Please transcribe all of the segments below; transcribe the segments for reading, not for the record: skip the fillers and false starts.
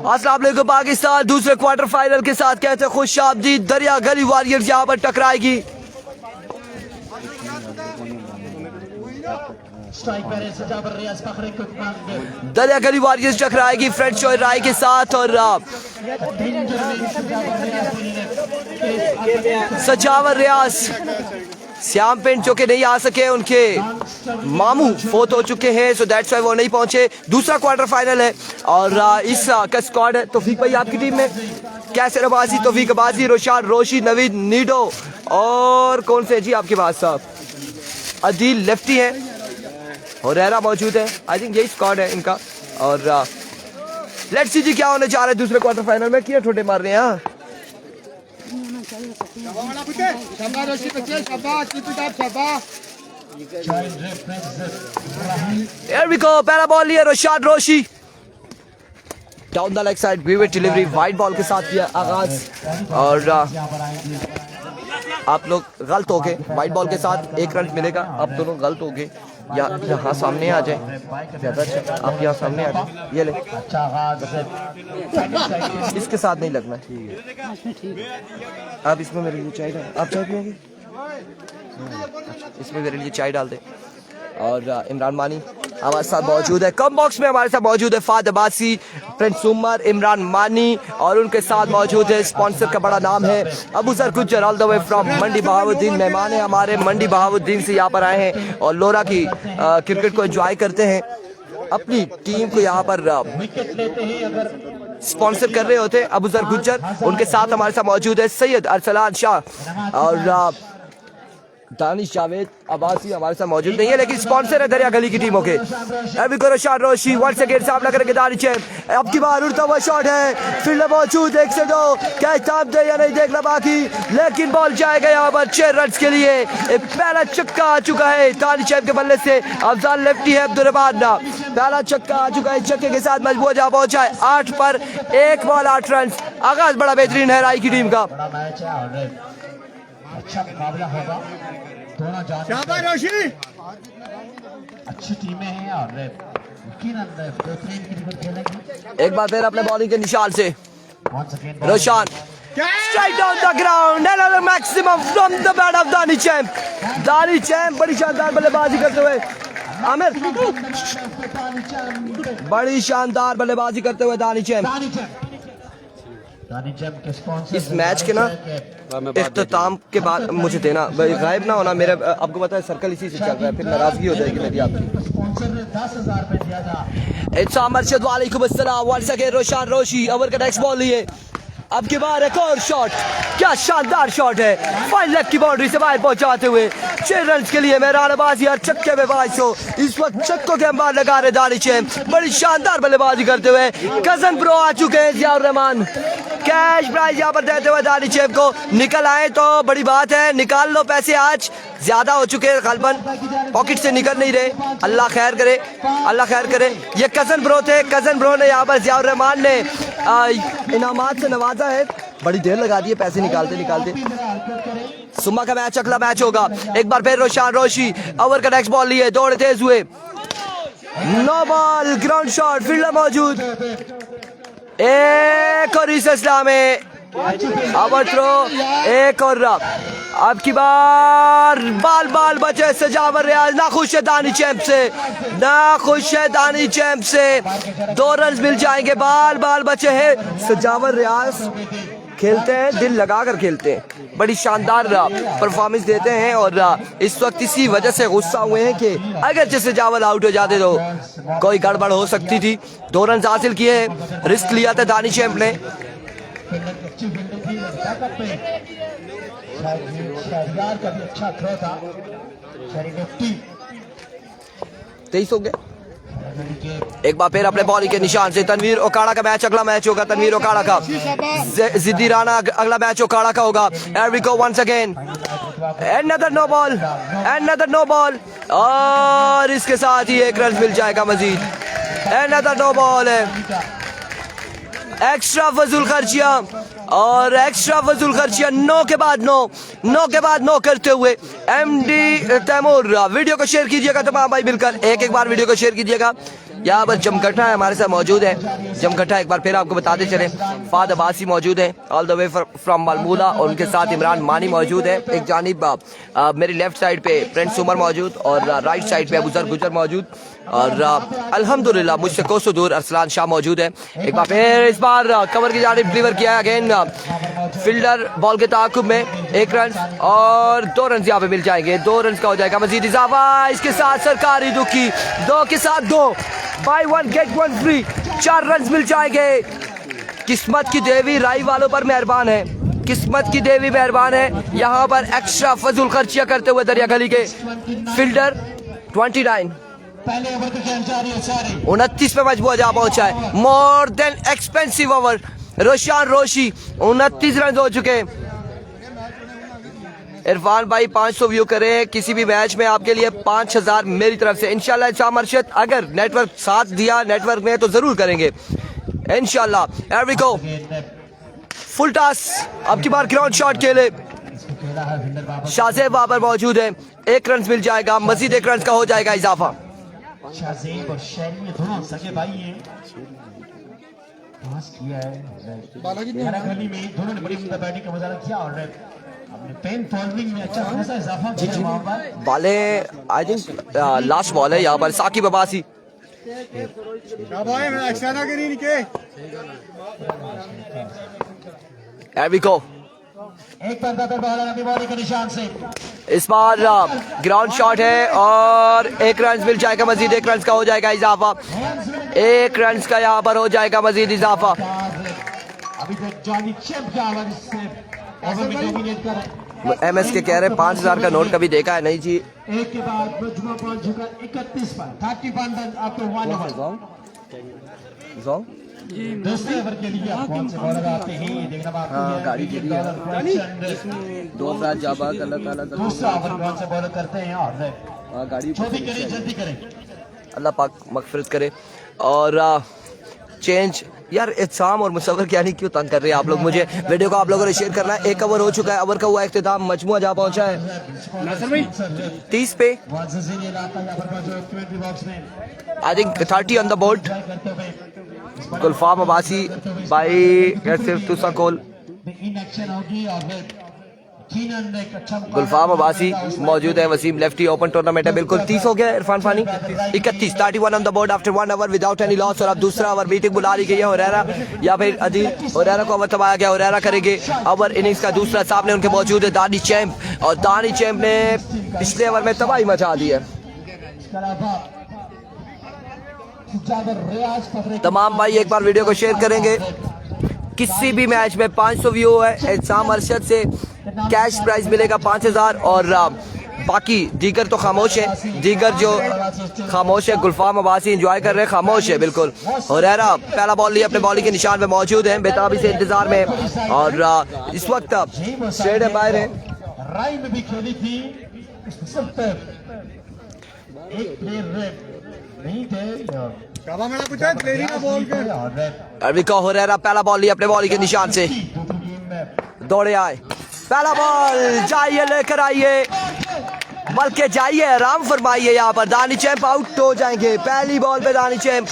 अस्सलाम वालेकुम पाकिस्तान दूसरे क्वार्टर फाइनल के साथ कहते खुश आमदीद। दरिया गली वॉरियर्स यहाँ पर टकराएगी। दरिया गली वॉरियर्स टकराएगी फ्रेंड शोएब राय के साथ और सजावर रियाज। श्याम पेंट जो कि नहीं आ सके, उनके मामू फोत हो चुके हैं, सो दैट्स व्हाई वो नहीं पहुंचे। दूसरा क्वार्टर फाइनल है और इस का स्क्वाड है। तौफीक भाई आपकी टीम में कैसर अब्बासी, तौफीक अब्बासी, रोशान रोशी, नवीद नीडो और कौन से जी आपके पास साहब अदील लेफ्टी है और रहरा मौजूद है। आई थिंक यही स्क्वाड है इनका। और लेट्स सी जी क्या होने जा रहा है दूसरे क्वार्टर फाइनल में। क्या ठोटे मार रहे हैं यहाँ Here we go, पहला बॉल लिया Roshan Roshi down the leg side, vivid delivery wide ball के साथ किया आगाज। और आप लोग गलत हो गए, वाइड बॉल के साथ एक रन मिलेगा। आप दोनों गलत हो गए, यहाँ सामने आ जाए, ज्यादा अच्छा आप यहाँ सामने आ जाए। ये ले, इसके साथ नहीं लगना। आप इसमें मेरे लिए चाय डाल, आप चाय पिएंगे? इसमें मेरे लिए चाय डाल दे। और इमरान मानी हमारे साथ मौजूद है। कम बॉक्स में हमारे साथ मौजूद है फाद अब्बासी, प्रिंस उमर, इमरान मानी और उनके साथ मौजूद है स्पॉन्सर का बड़ा नाम है Abuzar Gujjar all the way from Mandi Bahauddin. मेहमान है हमारे मंडी बहाउद्दीन से यहाँ पर आए हैं और लोरा की क्रिकेट को एंजॉय करते हैं। अपनी टीम को यहाँ पर स्पॉन्सर कर रहे होते अबू सर गुज्जर। उनके साथ हमारे साथ मौजूद है सैयद अरसलान शाह और दानिश जावेद अब्बासी हमारे साथ मौजूद नहीं है, लेकिन स्पॉन्सर है दरिया गली की टीमों के। अभी रोशान रोशी वंस अगेन सामना करेंगे दानिश चैप। अब की बार उड़ता हुआ शॉट है, फील्डर मौजूद, 1 से 2 कैच थाम दे या नहीं देखना बाकी, लेकिन बॉल जाएगा यहाँ पर 6 रन के लिए। एक पहला छक्का आ चुका है दानिश चैप के बल्ले से। अफजाल लेफ्टी है, अब्दुर्रहमान ना पहला छक्का आ चुका है। छक्के के साथ मजबूत जा पहुंचा है 8 पर 1 बॉल 8 रन। आगाज बड़ा बेहतरीन है राय की टीम का। अच्छा मुकाबला होगा, दोनों अच्छी टीमें हैं और एक बार फिर अपने बॉलिंग के निशान से Roshan strike down the ground, another maximum from the bat of Danish chap. Danish chap बड़ी शानदार बल्लेबाजी करते हुए, आमिर बड़ी शानदार बल्लेबाजी करते हुए दानिश चैप इस मैच के ना इख्तिताम के बाद मुझे देना, गायब ना होना मेरे। आपको पता है सर्कल इसी से चल रहा है, फिर नाराजगी हो जाएगी मेरी आपकी। वालेकुम अस्सलाम। वंस अगेन रोशान रोशी ओवर का नेक्स्ट बॉल लिए। अब की बार एक और शॉट, क्या शानदार शॉट है, फाइन लेग की बाउंड्री से बाहर पहुंचाते हुए 6 रन के लिए मेहरान अब्बासी और छक्के में 22 इस वक्त छक्कों के अंबार लगा रहे दानिश चैप। बड़ी शानदार बल्लेबाजी करते हुए कजन ब्रो आ चुके हैं जियाउर रहमान। कैश प्राइज यहाँ पर देते हुए दानिश चैप को। निकल आए तो बड़ी बात है, निकाल लो पैसे, आज ज्यादा हो चुके हैं गलबन, पॉकेट से निकल नहीं रहे। अल्लाह खैर करे, अल्लाह खैर करे। ये कजन ब्रो थे, कजन ब्रो ने यहाँ पर जियाउर रहमान ने इनामात से नवाजा है। बड़ी देर लगा दी है पैसे निकालते निकालते। सुमा का मैच अगला मैच होगा। एक बार फिर रोशान रोशी ओवर का नेक्स्ट बॉल लिए, दौड़ तेज हुए, no ball, ground shot, fielder मौजूद, एक और इस इस्लाम में ओवर थ्रो, एक और अब की बार बाल बाल बचे सजावर रियाज। ना खुश है दानिश चैप से, ना खुश है दानिश चैप से। 2 रन मिल जाएंगे, बाल बाल बचे हैं। सजावर रियाज खेलते हैं, दिल लगाकर खेलते हैं, बड़ी शानदार परफॉर्मेंस देते हैं और इस वक्त इसी वजह से गुस्सा हुए हैं कि अगर जैसे जावल आउट हो जाते तो कोई गड़बड़ हो सकती थी। 2 रन हासिल किए, रिस्क लिया था दानिश चैप ने। अच्छा थ्रो था, 23 हो गए। एक बार फिर अपने बॉलिंग के निशान से तनवीर ओकाड़ा का मैच अगला मैच होगा। तनवीर ओकाड़ा का जिद्दी राना अगला मैच ओकाड़ा का होगा। Here we go once again, another no ball, another no ball और इसके साथ ही 1 रन मिल जाएगा मजीद। another no ball है, एक्स्ट्रा वसूल खर्चिया और एक्स्ट्रा वसूल खर्चिया 9 के बाद 9 करते हुए एमडी तैमूर। वीडियो को शेयर कीजिएगा तमाम भाई मिलकर, एक बार वीडियो को शेयर कीजिएगा। यहाँ पर जमकट्टा है हमारे साथ मौजूद है। जमकट्टा एक बार फिर आपको बताते चले, फाद अब्बासी मौजूद है ऑल द वे फ्रॉम मालमूला, और उनके साथ इमरान मानी मौजूद है। एक जानिब मेरी लेफ्ट साइड पे प्रिंस उमर मौजूद, और राइट साइड पे अबूजर गुजर मौजूद, और अल्हम्दुलिल्लाह मुझसे कोसों दूर अरसलान शाह मौजूद है। एक बार फिर इस बार कवर की जानिब डिलीवर किया अगेन फील्डर बॉल के ताकुब में, 1 रन और 2 रन यहाँ पे मिल जाएंगे। 2 रन का हो जाएगा मजीद इजाफा। इसके साथ सरकारी दुखी 2 के साथ 2, बाय 1 गेट 1 फ्री, 4 रन मिल जाएंगे। किस्मत की देवी राई वालों पर मेहरबान है, किस्मत की देवी मेहरबान है। यहाँ पर एक्स्ट्रा फजूल खर्चियां करते हुए दरिया गली के फील्डर 29 पहले ओवर के खेल जारी है सारे 29 पे मजबूर जा पहुंचा है। More than expensive over, Roshan Roshi 29 run हो चुके। इरफान भाई 500 व्यू करें किसी भी मैच में, आपके लिए 5000 मेरी तरफ से इंशाल्लाह। शाम अरशद अगर नेटवर्क साथ दिया नेटवर्क में तो जरूर करेंगे इंशाल्लाह। एवरिको फुल टॉस, अब की बार ग्राउंड शॉट खेले, इसको खेला है विंडर बाबर। शाहजेब बाबर मौजूद है, 1 रन मिल जाएगा, मजीद 1 रन का हो जाएगा इजाफा। शाहजेब और शैली दोनों सगे भाई हैं, पास किया है गहरा गली में, दोनों ने बड़ी सुंदर बैटिंग का मुजाहरा किया और अपने पेन फॉलोइंग में अच्छा खासा इजाफा किया वहां पर। बॉले आई थिंक लास्ट बॉल है यहाँ पर साकिब अब्बासी। एविको एक पर बेहतर बॉलर अपनी बॉडी के निशान से, इस बार ग्राउंड शॉट है और 1 रन मिल जाएगा, मजीद 1 रन का हो जाएगा इजाफा। 1 रन का यहाँ पर हो जाएगा मजीद इजाफा। अभी तक जॉनी चैंप का ओवर इससे ओवर में डोमिनेट कर एमएस के कह रहे हैं 5000 का नोट कभी देखा है नहीं जी। एक के बाद जुमा पॉइंट झुका 31 पर 31 रन आफ्टर 1 ओवर। दूसरे ओवर के लिए आप कौन से बॉलर आते हैं देखना बाकी है। गाड़ी के लिए 2 रात जाबा अल्लाह ताला दूसरा ओवर कौन से बॉलर करते हैं और गाड़ी जल्दी करें अल्लाह पाक मगफिरत करे। और चेंज यार इत्साम और मुसव्वर क्या नहीं क्यों तंग कर रहे हैं आप लोग मुझे। वीडियो को आप लोगों ने शेयर करना है। 1 ओवर हो चुका है, ओवर का हुआ इख्तिताम, मजमुआ जा पहुंचा है 30 पे, I think 30 on the board. Gulfam Abbasi भाई सिर्फ तुसा कोल, गुलफाम अब्बासी मौजूद है। वसीम लेफ्टी, ओपन टूर्नामेंट है बिल्कुल। 30 हो गया Irfan Fani 31, 31 on the board after 1 over without any loss. और अब दूसरा ओवर मीटिंग बुला ली गई है हुरैरा या फिर अदील, हुरैरा को ओवर दबाया गया, हुरैरा करेंगे ओवर इनिंग्स का दूसरा। सामने उनके मौजूद है दानी चैंप, और दानी चैंप ने पिछले ओवर में तबाही मचा दी है। तमाम भाई एक बार वीडियो को शेयर करेंगे। किसी भी मैच में 500 व्यू है, एहसाम अरशद से कैश प्राइज मिलेगा 5000, और बाकी दीगर तो खामोश है, दीगर जो खामोश है। गुलफाम अब्बासी एंजॉय कर रहे हैं, खामोश है बिल्कुल। हुरैरा पहला बॉल लिया, अपने बॉलिंग के निशान पे मौजूद है, बेताबी से इंतजार में, और इस वक्त स्ट्रेट एम्पायर है। राई में भी खेली थी, एक प्लेयर नहीं थे अरविका हुरैरा पहला बॉल लिया अपने बॉलिंग के निशान से, दौड़े आए, पहला बॉल जाइए लेकर आइए, बल्कि जाइए आराम फरमाइए। यहाँ पर दानी चैंप आउट हो जाएंगे। पहली बॉल पे दानी चैंप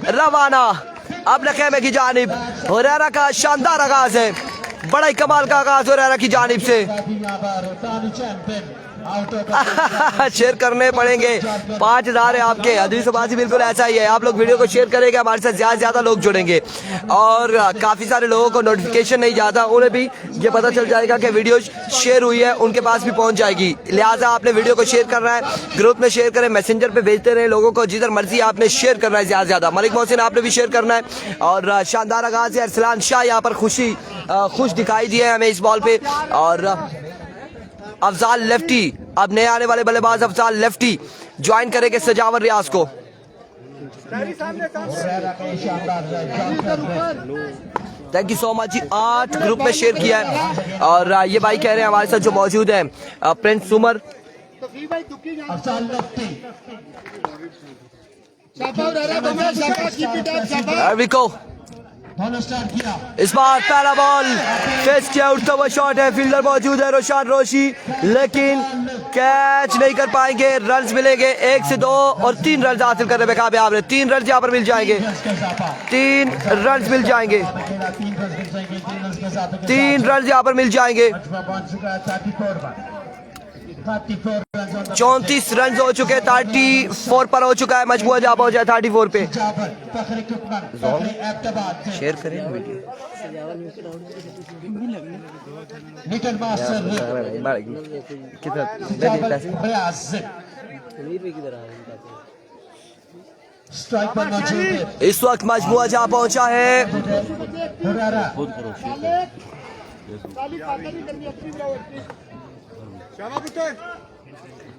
रवाना अब नखेमे की जानिब। हुरैरा का शानदार आगाज है, बड़ा ही कमाल का आगाज हुरैरा की जानिब से। शेयर करने पड़ेंगे, 5000 है आपके। हदीस अब्बासी बिल्कुल ऐसा ही है, आप लोग वीडियो को शेयर करेंगे, हमारे साथ ज्यादा से ज्यादा लोग जुड़ेंगे, और काफी सारे लोगों को नोटिफिकेशन नहीं जाता, उन्हें भी ये पता चल जाएगा कि वीडियो शेयर हुई है, उनके पास भी पहुंच जाएगी। लिहाजा आपने वीडियो को शेयर करना है, ग्रुप में शेयर करें, मैसेंजर पे भेजते रहे लोगों को, जिधर मर्जी आपने शेयर करना है ज्यादा से ज्यादा। मलिक मोहसिन आपने भी शेयर करना है। और शानदार आगाज है, अरसलान शाह यहाँ पर खुश दिखाई दिए हमें इस बॉल पे। और अफजाल लेफ्टी, अब नए आने वाले बल्लेबाज अफजाल लेफ्टी ज्वाइन करेंगे सजावर रियाज को। थैंक यू सो मच जी, 8 ग्रुप में शेयर किया है। और ये भाई कह रहे हैं हमारे साथ जो मौजूद है प्रिंस उमर, इस बार पहला बॉल फेस किया, उठता हुआ शॉट है, फील्डर मौजूद है रोशान रोशी, लेकिन कैच नहीं कर पाएंगे, रन मिलेंगे 1 से 2 और 3 रन हासिल करने में कामयाब रहे। 3 रन यहाँ पर मिल जाएंगे, 3 रन मिल जाएंगे, 3 रन यहाँ पर मिल जाएंगे। 34 रन हो चुके, 34 पर हो चुका है, मजबूर जा पहुंचा है 34 पे। शेयर करें इस वक्त मजबूर जा पहुंचा है।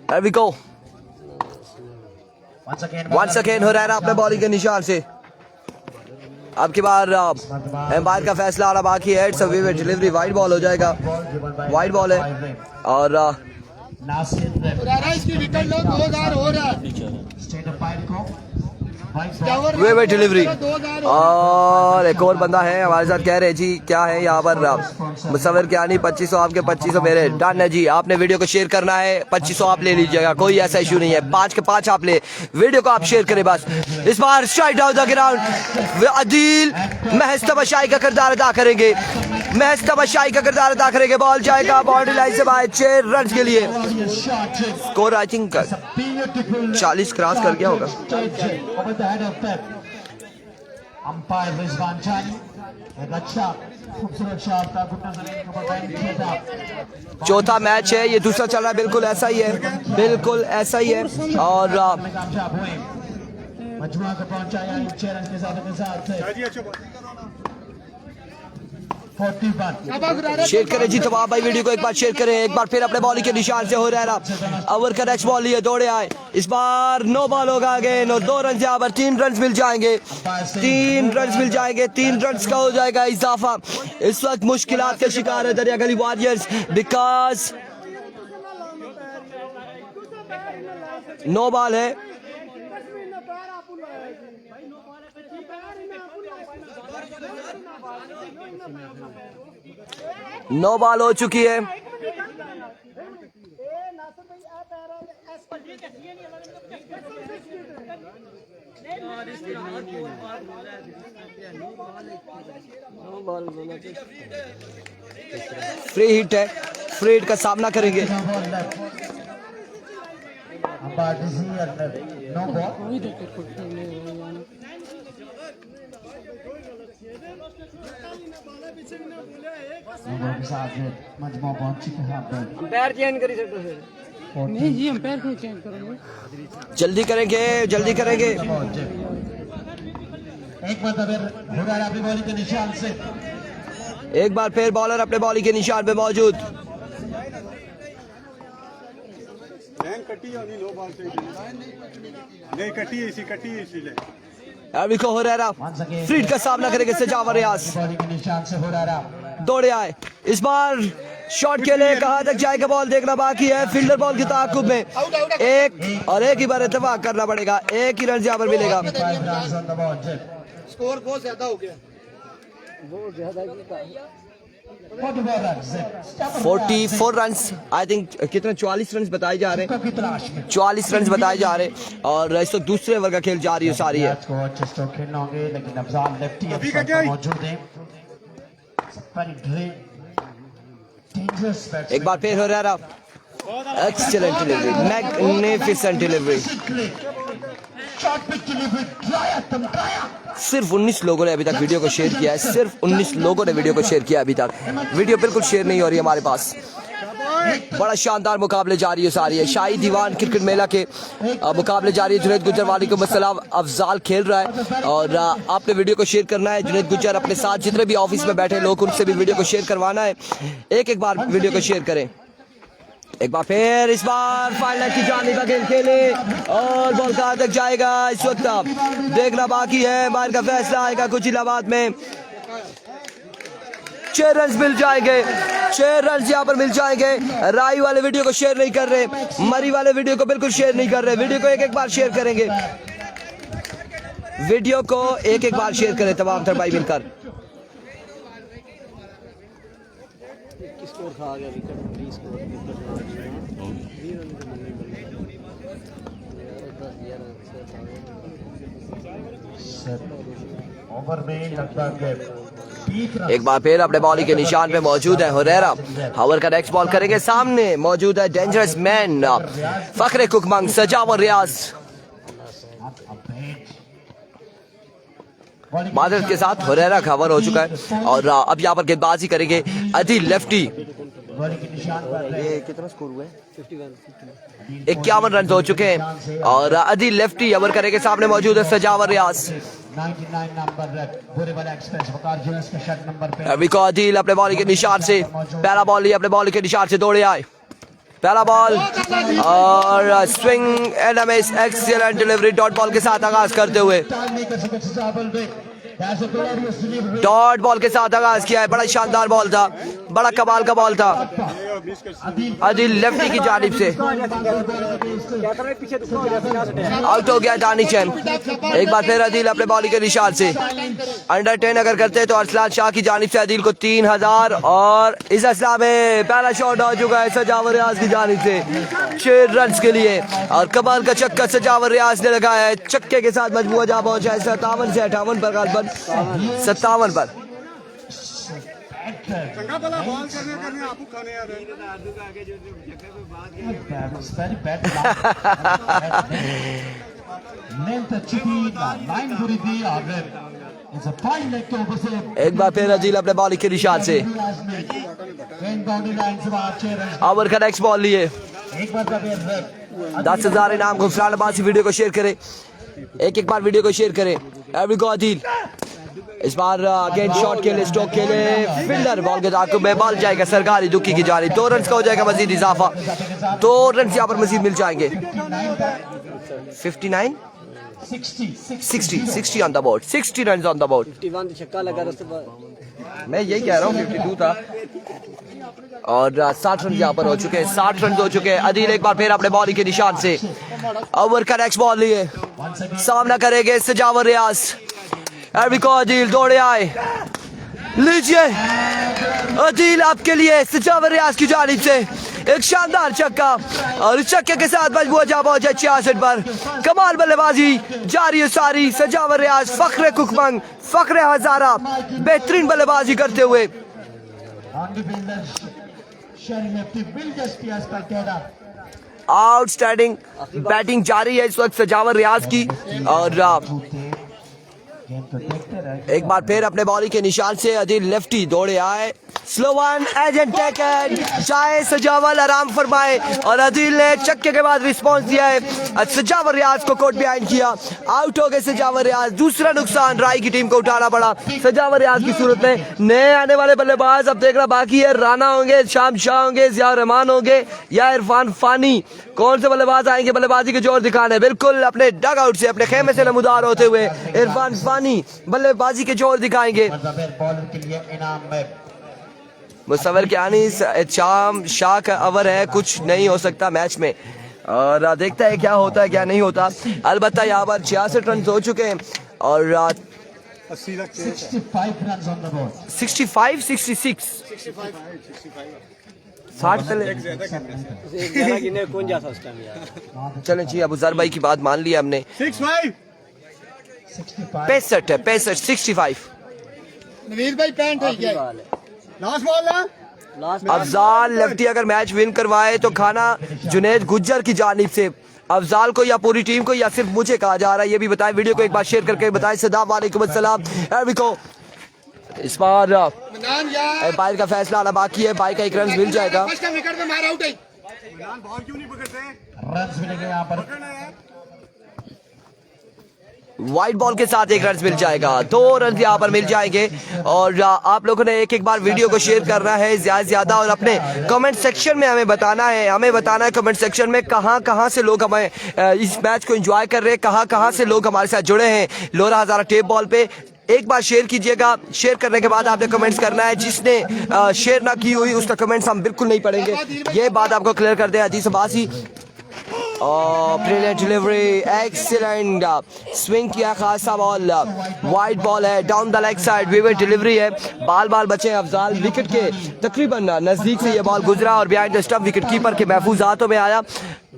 There we go. Once again Huraira अपने बॉलिंग के निशान से। अब की बार एम्पायर का फैसला आना बाकी है। It's a wicket delivery, wide ball हो जाएगा, वाइड बॉल है और इसकी विकेट लो, 2000 हो रहा है। वे डिलीवरी और एक और बंदा है हमारे साथ। कह रहे जी क्या है यहाँ पर मुसवर क्या नहीं, 2500 आपके 2500 मेरे। डन है जी, आपने वीडियो को शेयर करना है, 2500 आप ले लीजिएगा, कोई ऐसा इशू नहीं है। 5 के 5 आप ले, वीडियो को आप शेयर करें बस। इस बार strike down the ground, Adeel महज तमाशाई का किरदार अदा करेंगे, महज तमाशाई का किरदार अदा करेंगे। बॉल जाएगा बाउंड्री लाइन से बाहर 6 रन के लिए। स्कोर आई थिंक 40 क्रॉस कर गया होगा। अंपायर रिजवान चानी एक अच्छा खूबसूरत शॉट का चौथा मैच है, ये दूसरा चल रहा है, बिल्कुल ऐसा ही है, बिल्कुल ऐसा ही है। और मजमुआ को पहुंचाया 6 रन के साथ 41। शेयर करें जी तमाम भाई, वीडियो को एक बार शेयर करें। एक बार फिर अपने बॉलिंग के निशान से हुरैरा ओवर का नेक्स्ट बॉल लिए दौड़े आए। इस बार 9 बॉल होगा आगे और 2 रन यहाँ पर 3 रन मिल जाएंगे, 3 रन मिल जाएंगे, 3 रन का हो जाएगा इजाफा। इस वक्त मुश्किलात के शिकार है दरिया गली वॉरियर्स, बिकॉज 9 बॉल है। नौ बॉल हो चुकी है। फ्री हिट है, फ्री हिट का सामना करेंगे। अंपायर चेंज करी सकते हैं। नहीं जी, अंपायर को चेंज करेंगे, जल्दी करेंगे, जल्दी करेंगे। एक बार फिर अपनी बॉलिंग के निशान से, एक बार फिर बॉलर अपने बॉलिंग के निशान पे मौजूद। अभी हुरैरा फ्रीड का सामना करेंगे सजावर रियाज। बॉलिंग के निशान से हुरैरा दौड़े आए, इस बार शॉट के लिए कहां तक जाएगा बॉल देखना बाकी है। फील्डर बॉल की ताकुब में एक और एक ही बार इत्तेफाक करना पड़ेगा, एक ही रन यहाँ पर मिलेगा। स्कोर बहुत ज्यादा हो गया, 44 रन आई थिंक, कितने 44 रन बताए जा रहे हैं, 44 रन बताए जा रहे हैं। और इस वक्त दूसरे ओवर का खेल जारी है, सारी है। एक बार फिर हो रहा एक्सीलेंट डिलीवरी, मैग्निफिसेंट डिलीवरी। सिर्फ 19 लोगों ने अभी तक वीडियो को शेयर किया है, सिर्फ 19 लोगों ने वीडियो को शेयर किया अभी तक। वीडियो बिल्कुल शेयर नहीं हो रही है हमारे पास। बड़ा शानदार मुकाबले जारी है, सारी है। शाही दीवान क्रिकेट मेला के मुकाबले जारी है। जुनैद गुज्जर वालेकुम अस्सलाम, अफजाल खेल रहा है और आपने वीडियो को शेयर करना है। जुनैद गुज्जर अपने साथ जितने भी ऑफिस में बैठे लोग, उनसे भी वीडियो को शेयर करवाना है। एक बार वीडियो को शेयर करें। एक बार फिर इस बार फाइनल की जानिब गेंद खेले और बॉल कहां तक जाएगा इस वक्त देखना बाकी है। बाहर का फैसला आएगा कुछ इलाहाबाद में। 6 रन मिल जाएंगे, 6 रन यहाँ पर मिल जाएंगे। राई वाले वीडियो को शेयर नहीं कर रहे, मरी वाले वीडियो को बिल्कुल शेयर नहीं कर रहे। वीडियो को एक बार शेयर करेंगे, वीडियो को एक बार शेयर करें तमाम भाई मिलकर। स्कोर था आ गया विकेट 20 स्कोर ओवर में लगभग 20 रन। एक बार फिर अपने बॉलिंग के निशान पे मौजूद है हुरैरा। हावर का नेक्स्ट बॉल करेंगे, सामने मौजूद है डेंजरस मैन फखरे कुकमंग सजावर रियाज। बादल के साथ हुरैरा कवर हो चुका है और अब यहाँ पर गेंदबाजी करेंगे अदील लेफ्टी। बॉलिंग के निशान पर ये कितना स्कोर हुआ है? 51 रन हो चुके हैं और अदील लेफ्टी ओवर करेंगे, सामने मौजूद है सजावर रियाज। 99 नंबर बोरीवली एक्सप्रेस वकार जुलस के शर्ट नंबर पे अभी को अदील अपने बॉलिंग के निशान से पहला बॉल लिया, अपने बॉलिंग के निशान से दौड़े आए, पहला बॉल और swing and miss, excellent delivery dot ball के साथ आगाज करते हुए। डॉट बॉल के साथ आगाज किया है, बड़ा शानदार बॉल था, बड़ा कमाल का बॉल था अदील लेफ्टी की जानिब से। आउट हो गया दानिशम। एक बार फिर अदील अपने बॉलिंग के निशान से अंडर 10 अगर करते हैं तो अरसलान शाह की जानिब से अदील को 3000 और इस असला में पहला शॉट हो चुका है सजावर रियाज की जानिब से 6 रन के लिए और कमाल का छक्का सजावर रियाज ने लगाया है। छक्के के साथ मजमूआ जा पहुंचा है 57 से 58 पर, 57 पर। एक बार फिर अदील अपने बॉलिंग के निशान से ओवर का नेक्स्ट बॉल लिए 10,000 इनाम को फरान अब्बासी। वीडियो को शेयर करें, एक बार वीडियो को शेयर करें। एवरी गो अदील इस बार अगेन शॉट के लिए स्टोक के लिए फील्डर बॉल के ताक़ुब में बॉल जाएगा सरकारी दुखी की जानिब। 2 रन का हो जाएगा मजीद इजाफा, 2 रन यहाँ पर मजीद मिल जाएंगे। 59 60 on the board, 60 run on the board. 51 छक्का लगा उसके बाद मैं यही कह रहा हूँ 52 था और 60 रन यहाँ पर हो चुके हैं, 60 रन हो चुके हैं। अदील एक बार फिर अपने बॉलिंग के निशान से ओवर का नेक्स्ट बॉल लिए, सामना करेंगे सजावर रियाज। को अदील दौड़े आए, लीजिए अदील आपके लिए सजावर रियाज की जानिब से एक शानदार छक्का और इस छक्के के साथ मजबूत जा पहुंचा 66 पर। कमाल बल्लेबाजी जारी है सारी सजावर रियाज, फखरे कुकमंग, फखरे हजारा बेहतरीन बल्लेबाजी करते हुए। आउटस्टैंडिंग बैटिंग जारी है इस वक्त सजावर रियाज की और एक बार फिर अपने बॉलिंग के निशान से अदील लेफ्टी दौड़े आए, स्लो वन एजेंट टेकन, चाहे सजावर आराम फरमाए और अदील ने छक्के के बाद रिस्पांस दिया है। सजावर रियाज को कोर्ट बिहाइंड किया, आउट हो गए सजावर रियाज। दूसरा नुकसान राय की टीम को उठाना पड़ा सजावर रियाज की सूरत में। नए आने वाले बल्लेबाज अब देखना बाकी है, राना होंगे, शाम शाह होंगे, जिया रहमान होंगे या इरफान फानी, कौन से बल्लेबाज आएंगे बल्लेबाजी के जोर दिखाने। बिल्कुल अपने डग आउट से अपने खेमे से नमूदार होते हुए इरफान फानी बल्लेबाजी के जोर दिखाएंगे। मुसव्वर कियानी शाम शाह का ओवर है, कुछ नहीं हो सकता मैच में और देखता है क्या होता है क्या नहीं होता। अलबत्ता यहाँ पर 66 रन हो चुके हैं और 65 66 कौन जा सकता है यार। चलें जी, अबू जर भाई की बात मान लिया हमने। 65 है, 65 नवीर भाई पैंट है क्या? लास्ट बॉल ना अफजाल लेफ्टी अगर मैच विन करवाए तो खाना जुनैद गुज्जर की जानिब से अफजाल को या पूरी टीम को या सिर्फ मुझे कहा जा रहा है, ये भी बताएं। वीडियो को एक बार शेयर करके बताएं। सदाब वालेकुम अस्सलाम। को इस बार बाहर का फैसला आना बाकी है, बाई का 1 रन मिल जाएगा। वाइट बॉल के साथ 1 रन मिल जाएगा, 2 रन यहाँ पर मिल जाएंगे और आप लोगों ने एक बार वीडियो को शेयर करना है ज्यादा से ज्यादा और अपने कमेंट सेक्शन में हमें बताना है कमेंट सेक्शन में कहां से लोग हमें इस मैच को एंजॉय कर रहे हैं, कहां से लोग हमारे साथ जुड़े हैं लोरा हजारा टेप बॉल पे। एक बार शेयर कीजिएगा, शेयर करने के बाद आपने कमेंट्स करना है। जिसने शेयर ना की हुई उसका कमेंट्स हम बिल्कुल नहीं पढ़ेंगे, ये बात आपको क्लियर कर दे। Aziz Abbasi brilliant delivery, excellent swing किया खासा बॉल, वाइड बॉल है down the leg side, vivid delivery है, बाल बाल बचे हैं अफजाल विकेट के तकरीबन नजदीक से ये बॉल गुजरा और behind the stump wicket keeper के महफूज हाथों में आया।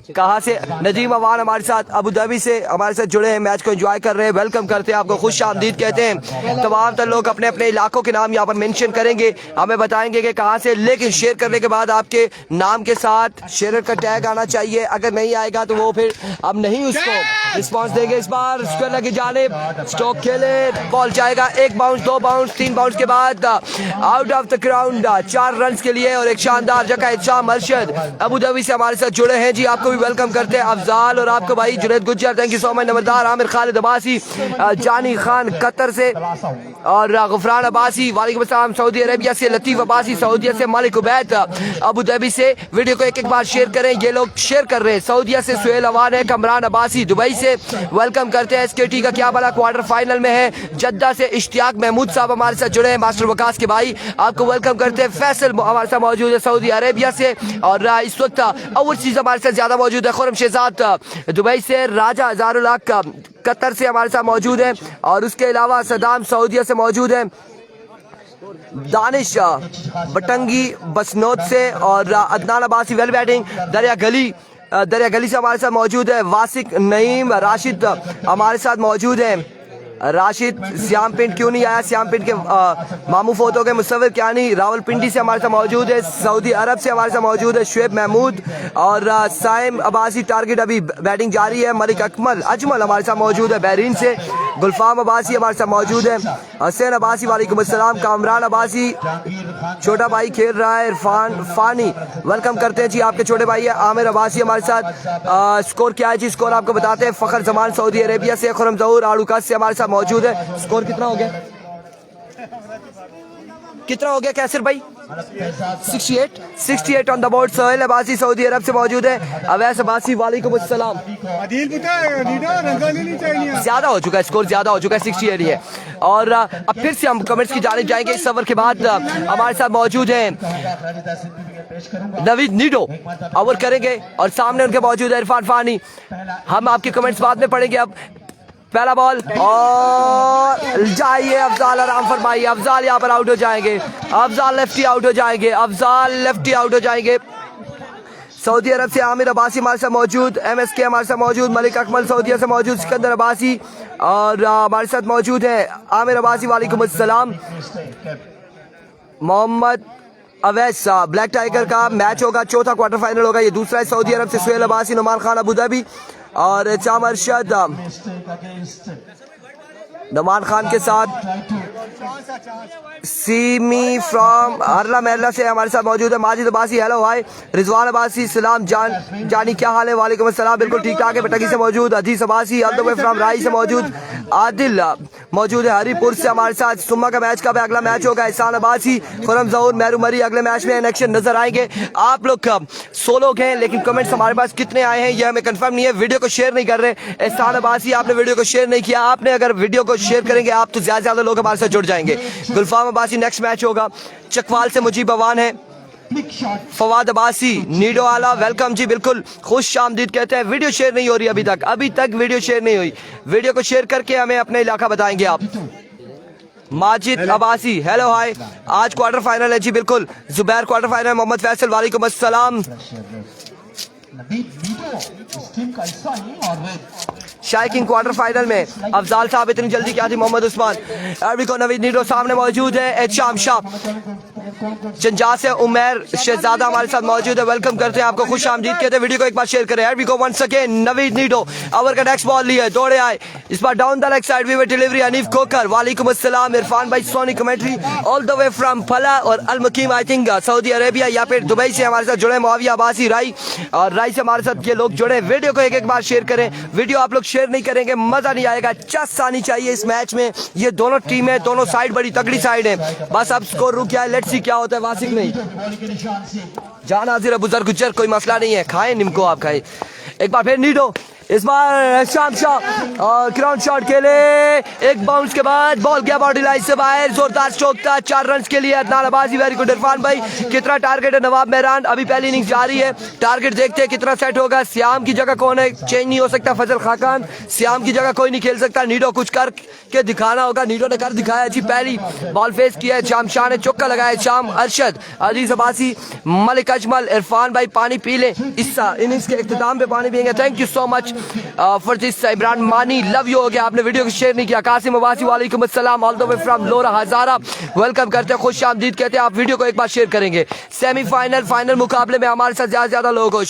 कहाँ से नजीम अवान हमारे साथ अबू धाबी से हमारे साथ जुड़े हैं, मैच को एंजॉय कर रहे हैं, वेलकम करते हैं आपको, खुश आमदीद कहते हैं। तमाम तर लोग अपने अपने इलाकों के नाम यहाँ पर मेंशन करेंगे, हमें बताएंगे कि कहाँ से, लेकिन शेयर करने के बाद आपके नाम के साथ शेयर का टैग आना चाहिए, अगर नहीं आएगा तो वो फिर अब नहीं उसको रिस्पॉन्स देंगे। इस बार स्क्वायर की जानिब स्टोक खेले, बॉल जाएगा 1 बाउंस 2 बाउंस 3 बाउंस के बाद out of the ground 4 run के लिए और एक शानदार जगह शाम अरशद अबू धाबी से हमारे साथ जुड़े हैं जी, आपको भी वेलकम करते हैं अफजाल और आपको भाई Junaid Gujjar, thank you so much. नंबरदार आमिर खालिद अब्बासी, जानी खान कतर से और गुफरान अब्बासी वालेकुम अस्सलाम सऊदी अरेबिया से, लतीफ अब्बासी सऊदीया से, मालिक उबैद अबू धाबी से। वीडियो को एक बार शेयर करें, ये लोग शेयर कर रहे हैं। सऊदीया से सुहेल अवान है, कमरान अब्बासी दुबई से वेलकम करते हैं। एसकेटी का क्या भला क्वार्टर फाइनल में है, जद्दा से इश्तियाक महमूद साहब हमारे साथ जुड़े हैं, मास्टर वकास के भाई आपको वेलकम करते हैं। फैसल हमारे साथ मौजूद है सऊदी अरेबिया से और इस वक्त ओवरसीज हमारे साथ ज्यादा मौजूद है, खुरम शहजाद दुबई से, राजा हजारुल हक कतर से हमारे साथ मौजूद है और उसके अलावा सदाम सऊदीया से मौजूद है, दानिश बटंगी बसनोद से और अदनान अब्बासी वेल बैटिंग, दरिया गली से हमारे साथ मौजूद है, वासिक नईम, राशिद हमारे साथ मौजूद है, राशिद श्याम पिंड क्यों नहीं आया, श्याम पिंड के मामू फोत हो गए, मुसव्विर क्यानी रावलपिंडी से हमारे साथ मौजूद है, सऊदी अरब से हमारे साथ मौजूद है शुएब महमूद और साइम अब्बासी, टारगेट अभी बैटिंग जारी है, मलिक अजमल हमारे साथ मौजूद है बहरीन से, गुलफाम अब्बासी हमारे साथ मौजूद है, हसैन अब्बासी वालेकुम अस्सलाम, कामरान अब्बासी छोटा भाई खेल रहा है, इरफान फानी वेलकम करते हैं जी, आपके छोटे भाई है आमिर अब्बासी हमारे साथ। स्कोर क्या है जी, स्कोर आपको बताते हैं। फखर जमान सऊदी अरेबिया से, खुरम जहूर आड़ूका से हमारे साथ मौजूद है। स्कोर कितना हो गया, कितना हो गया कैसर भाई? 68 on the board. Sohail Abbasi सऊदी अरब से मौजूद है, अवैस अब्बासी वालेकुम अस्सलाम। ज्यादा हो चुका है स्कोर, ज्यादा हो चुका है, 68 है। और अब फिर से हम कमेंट्स की जानिब जाएंगे। इस ओवर के बाद हमारे साथ मौजूद है नवीद नीडो, ओवर करेंगे और सामने उनके मौजूद है इरफान फानी। हम आपके कमेंट्स बाद में पढ़ेंगे। अब पहला बॉल और जाइए अफजाल, आराम फरमाइए, अफजाल यहाँ पर आउट हो जाएंगे, अफजाल लेफ्टी आउट हो जाएंगे, अफजाल लेफ्टी आउट हो जाएंगे। सऊदी अरब से आमिर अब्बासी हमारे साथ मौजूद, MSK हमारे साथ मौजूद, मलिक अकमल सऊदीया से मौजूद, सिकंदर अब्बासी और हमारे साथ मौजूद है आमिर अब्बासी वालेकुम अस्सलाम। मोहम्मद अवैस ब्लैक टाइगर का मैच होगा, चौथा क्वार्टर फाइनल होगा, ये दूसरा है। सऊदी अरब से सुहेल अब्बासी, नुमान खान अबू धाबी और चाम अरशद नुमान खान के साथ, सीमी फ्रॉम हरला महला से हमारे साथ मौजूद है माजिद अब्बासी, हेलो हाय, रिजवान अब्बासी सलाम, जानी क्या हाल है, वालेकुम अस्सलाम, बिल्कुल ठीक ठाक है। बटगी से मौजूद Aziz Abbasi, all the way from Rai से मौजूद आदिल मौजूद है, हरीपुर से हमारे साथ। सुम्मा का मैच कब है, अगला मैच होगा एहसान अब्बासी, खुरम जहूर, मेहरू मरी अगले मैच में इन एक्शन नजर आएंगे। आप लोग 100 लोग हैं लेकिन कमेंट्स हमारे पास कितने आए हैं ये हमें कंफर्म नहीं है, वीडियो को शेयर नहीं कर रहे। एहसान अब्बासी आपने वीडियो को शेयर नहीं किया, आपने अगर वीडियो को शेयर करेंगे आप तो ज्यादा ज्यादा लोग हमारे साथ जुड़ जाएंगे। गुलफाम अब्बासी नेक्स्ट मैच होगा, चकवाल से मुजीब अवान है, फवाद अब्बासी नीडो आला वेलकम जी, बिल्कुल खुश आमदीद कहते हैं। वीडियो शेयर नहीं हो रही अभी तक वीडियो शेयर नहीं हुई, वीडियो को शेयर करके हमें अपने इलाका बताएंगे आप। माजिद अब्बासी हेलो हाय, आज क्वार्टर फाइनल है जी, बिल्कुल जुबैर क्वार्टर फाइनल, मोहम्मद फैसल वालेकुम अस्सलाम, शायकिंग क्वार्टर फाइनल में अफजाल साहब इतनी जल्दी क्या थी, मोहम्मद उस्मान अरबिको, नवीद नीडो सामने मौजूद है, एचाम शाह चंजा से उमैर शहजादा हमारे साथ मौजूद है, वेलकम करते हैं आपको, खुश आमदीद कहते हैं। वीडियो को एक बार शेयर करें। अरबिको वंस अगेन, नवीद नीडो ओवर का नेक्स्ट बॉल लिए, दौड़े आए, इस बार डाउन द लेग साइड, वी डिलीवरी हनीफ खोकर वालेकुम अस्सलाम, इरफान भाई Soni commentary all the way from फला और अल मकीम आई थिंक सऊदी अरेबिया या फिर दुबई से हमारे साथ जुड़े मुआविया अब्बासी राई और राई से हमारे साथ ये लोग जुड़े। वीडियो को एक बार शेयर करें, वीडियो आप लोग शेयर नहीं करेंगे मजा नहीं आएगा, चस आनी चाहिए इस मैच में। ये दोनों टीमें, दोनों साइड बड़ी तगड़ी साइड है, बस अब स्कोर रुक गया है, लेट्स सी क्या होता है। वासिक नहीं जान हाजिर है, बुजुर्ग गुजर, कोई मसला नहीं है, खाएं निम्को आप खाएं। एक बार फिर नीडो इस बार शाम शाह ग्राउंड शॉट के लिए एक बाउंस के बाद बॉल गया बॉडी लाइन से बाहर, जोरदार स्ट्रोक था 4 रन के लिए अदनान अब्बासी। वेरी गुड इरफान भाई, कितना टारगेट है नवाब मेहरान, अभी पहली इनिंग्स जारी है, टारगेट देखते हैं कितना सेट होगा। श्याम की जगह कौन है, चेंज नहीं हो सकता, फजल खाकान, श्याम की जगह कोई नहीं खेल सकता, नीडो कुछ कर के दिखाना होगा, नीडो ने कर दिखाया, अच्छी पहली बॉल फेस किया है, शाम शाह ने चौका लगाया, शाम अरशद अजीज अब्बासी मलिक अजमल इरफान भाई पानी पी ले, इस इनिंग्स के इख्तिताम पे पानी पियेंगे। Thank you so much for this. Imran मानी लव यू हो गया, आपने वीडियो को शेयर नहीं किया। कासिम अब्बासी वालेकुम अस्सलाम all the way from Lora Hazara, welcome करते हैं, खुश आमदीद कहते हैं, आप वीडियो को एक बार शेयर करेंगे। सेमीफाइनल फाइनल मुकाबले में हमारे साथ ज्यादा लोग हो।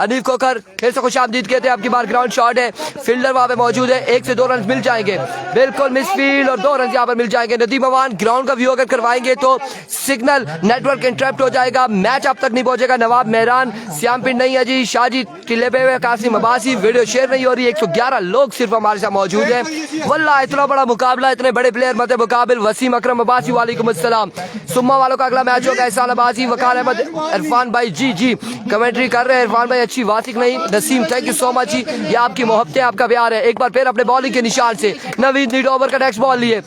अनिल कोकर फिर से खुश आमदीद कहते हैं, आपकी बार ग्राउंड शॉट है, फील्डर वहां पे मौजूद है, 1 से 2 रन मिल जाएंगे, बिल्कुल मिस फील्ड और 2 रन यहाँ पर मिल जाएंगे। नदीम अमान ग्राउंड का व्यू अगर करवाएंगे तो सिग्नल नेटवर्क इंटरप्ट हो जाएगा, मैच अब तक नहीं पहुंचेगा। नवाब मेहरान श्याम पिंड नहीं है जी, शाहजी टिले पे हुए, कासिम अब्बासी वीडियो शेयर नहीं हो रही, 111 लोग सिर्फ हमारे साथ मौजूद है। वल्लाह इतना बड़ा मुकाबला, इतने बड़े प्लेयर मत मुकाबिल। वसीम अकरम अब्बासी वालेकुम अस्सलाम। सुम्मा वालों का अगला मैच होगा, एहसान अब्बासी वकार अहमद इरफान भाई जी कमेंट्री कर रहे हैं, इरफान भाई अच्छी वासिक नहीं, Naseem thank you so much ji, ये आपकी मोहब्बत है, आपका प्यार है। एक बार फिर अपने बॉलिंग के निशान से नवीद नीड ओवर का नेक्स्ट बॉल लिए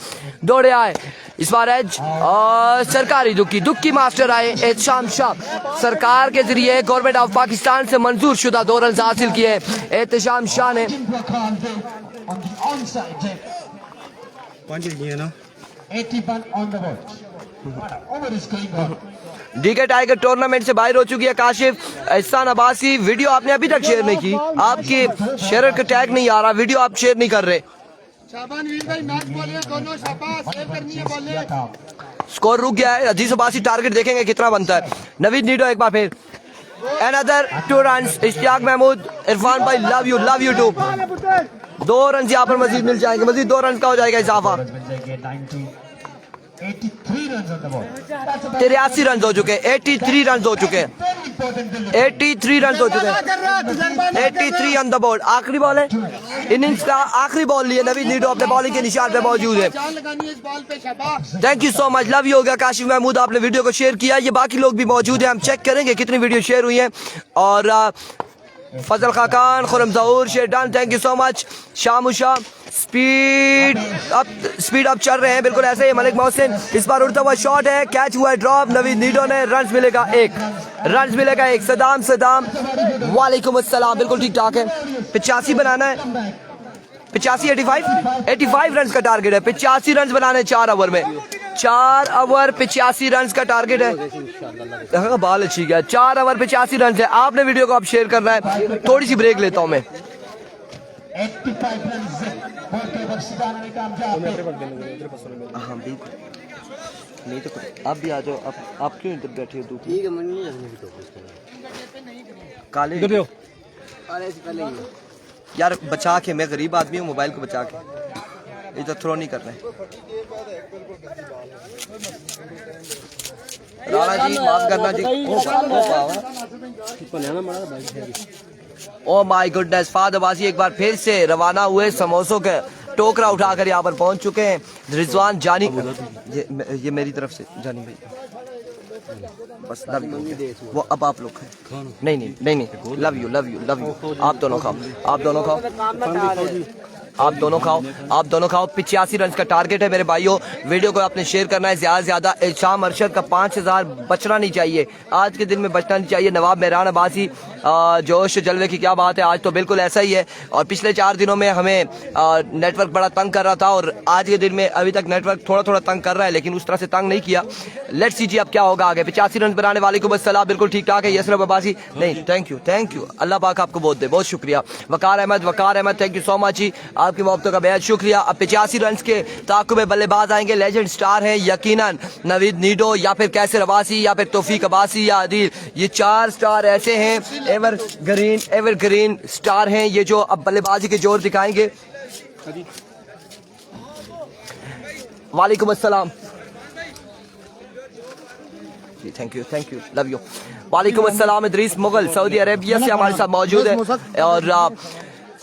दौड़े आए, इस बार एज और सरकारी दुक्की मास्टर आए एहतशाम शाह, सरकार के जरिए गवर्नमेंट ऑफ पाकिस्तान से मंजूर शुदा 2 रन हासिल किए एहतशाम शाह ने। डीके टाइगर टूर्नामेंट से बाहर हो चुकी है काशिफ। एहसान अब्बासी वीडियो आपने अभी तक शेयर नहीं की, आपके शेयर का टैग नहीं आ रहा, वीडियो आप शेयर नहीं कर रहे। स्कोर रुक गया है, अजीज अब्बासी टारगेट देखेंगे कितना बनता है। नवीद नीडो एक बार फिर अनदर 2 रन्स, इश्तियाक महमूद इरफान भाई लव यू टू, 2 रन यहाँ पर मजीद मिल जाएंगे, मजीद 2 रन का हो जाएगा इजाफा। 83 रन हो चुके, 83 रन हो चुके, 83 रन हो चुके, 83 ऑन द बोर्ड। आखिरी बॉल है इनिंग्स का, आखिरी बॉल लिए नवीद नीडो अपने बॉलिंग के निशान पे मौजूद है। Thank you so much, love you हो गया काशिफ महमूद, आपने वीडियो को शेयर किया, ये बाकी लोग भी मौजूद हैं, हम चेक करेंगे कितनी वीडियो शेयर हुई है। और फजल खाकान खुरम जहूर शेरडान थैंक यू सो मच। शामुशा स्पीड अप चल रहे हैं, बिल्कुल ऐसे ही। मलिक मोहसिन इस बार उड़ता हुआ शॉट है, कैच हुआ है ड्रॉप, नवीद नीडो ने, रन मिलेगा एक। सदाम वालेकुम अस्सलाम, बिल्कुल ठीक ठाक है, 85 बनाना है, 85 रन का टारगेट है, 85 रन बनाने 4 ओवर में, 4 ओवर 85 रन का टारगेट है। बाल अच्छी गया, 4 ओवर 85 रन है। आपने वीडियो को आप शेयर करना है, थोड़ी सी ब्रेक लेता हूँ मैं। 85 नहीं तो आप भी आ जाओ, आप क्यों इधर बैठे हो? ठीक है, मन नहीं काले यार, बचा के, मैं गरीब आदमी हूँ, मोबाइल को बचा के, ये तो थ्रो नहीं कर रहे। राणा जी माफ करना ji, oh my goodness. Fahad Abbasi एक बार फिर से रवाना हुए, समोसों के टोकरा उठाकर यहाँ पर पहुंच चुके हैं। रिजवान जानी, ये मेरी तरफ से जानी भाई, बस लव यू, वो अब आप लोग हैं। नहीं, लव यू, आप दोनों खाओ, आप दोनों खाओ। 85 रन का टारगेट है मेरे भाइयों, वीडियो को आपने शेयर करना है ज्यादा से ज्यादा। शाम अरशद का 5000 बचना नहीं चाहिए, आज के दिन में बचना नहीं चाहिए। नवाब मेहरान अब्बासी जोश जलवे की क्या बात है, आज तो बिल्कुल ऐसा ही है। और पिछले 4 दिनों में हमें नेटवर्क बड़ा तंग कर रहा था, और आज के दिन में अभी तक नेटवर्क थोड़ा तंग कर रहा है, लेकिन उस तरह से तंग नहीं किया। लेट्स सी जी अब क्या होगा आगे। 85 रन बनाने वाले को बस सलाह, बिल्कुल ठीक ठाक है। यसरब अब्बासी नहीं, थैंक यू, अल्लाह पाक आपको बहुत दे, बहुत शुक्रिया। Waqar Ahmed thank you so much ji, आपकी मोहब्बतों का बेहद शुक्रिया। अब 85 रन के ताक़ुब में बल्लेबाज आएंगे, लेजेंड स्टार है यकीनन नवीद नीडो या फिर कैसर अब्बासी या फिर तौफीक अब्बासी या आदिल, ये 4 स्टार ऐसे हैं, एवरग्रीन स्टार हैं ये, जो अब बल्लेबाजी के जोर दिखाएंगे। वालेकुम अस्सलाम, थैंक यू, लव यू। वालेकुम अस्सलाम। इदरीस मुगल सऊदी अरेबिया से हमारे साथ मौजूद है। और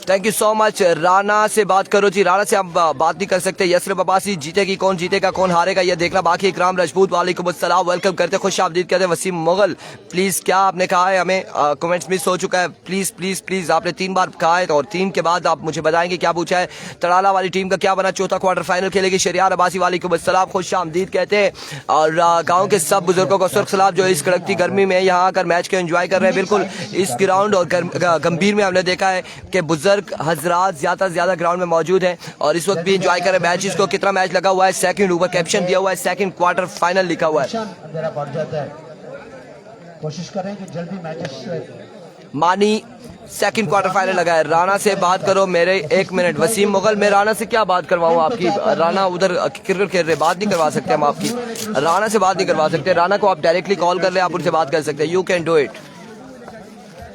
thank you so much. Rana से बात करो जी। राना से हम बात नहीं कर सकते। यसरब अब्बासी जीतेगी, कौन जीतेगा कौन हारेगा ये देखना बाकी। इकराम राजपूत वालेकुम अस्सलाम, वेलकम करते, खुश आमदीद कहते। वसीम मुगल प्लीज क्या आपने कहा है, हमें कमेंट्स मिस हो चुका है। प्लीज प्लीज प्लीज आपने 3 बार कहा है और 3 के बाद आप मुझे बताएंगे क्या पूछा है। तड़ाला वाली टीम का क्या बना, चौथा क्वार्टर फाइनल खेलेगी। शरियार अब्बासी वालेकुम अस्सलाम, खुश आमदीद कहते हैं। और गाँव के सब बुजुर्गों को सुर्ख सलाम जो इस कड़कती गर्मी में यहाँ आकर मैच को एंजॉय कर रहे हैं। बिल्कुल इस ग्राउंड और गंभीर में हमने देखा है कि बुजुर्ग हजरात ज्यादा से ज्यादा ग्राउंड में मौजूद है और इस वक्त भी एंजॉय कर रहे हैं मैच। इसको कितना मैच लगा हुआ है, सेकंड ऊपर कैप्शन दिया हुआ है, सेकंड क्वार्टर फाइनल लिखा हुआ है। अंधेरा बढ़ जाता है, कोशिश करें कि जल्दी मैचेस। मानी सेकंड क्वार्टर फाइनल लगा है। राणा से बात करो मेरे 1 मिनट। वसीम मुगल, मैं राणा से क्या बात करवाऊं आपकी। राणा उधर क्रिकेट खेल रहे, बात नहीं करवा सकते हम आपकी। राणा से बात नहीं करवा सकते। राणा को आप डायरेक्टली कॉल कर ले, आप उनसे बात कर सकते हैं। You can do it.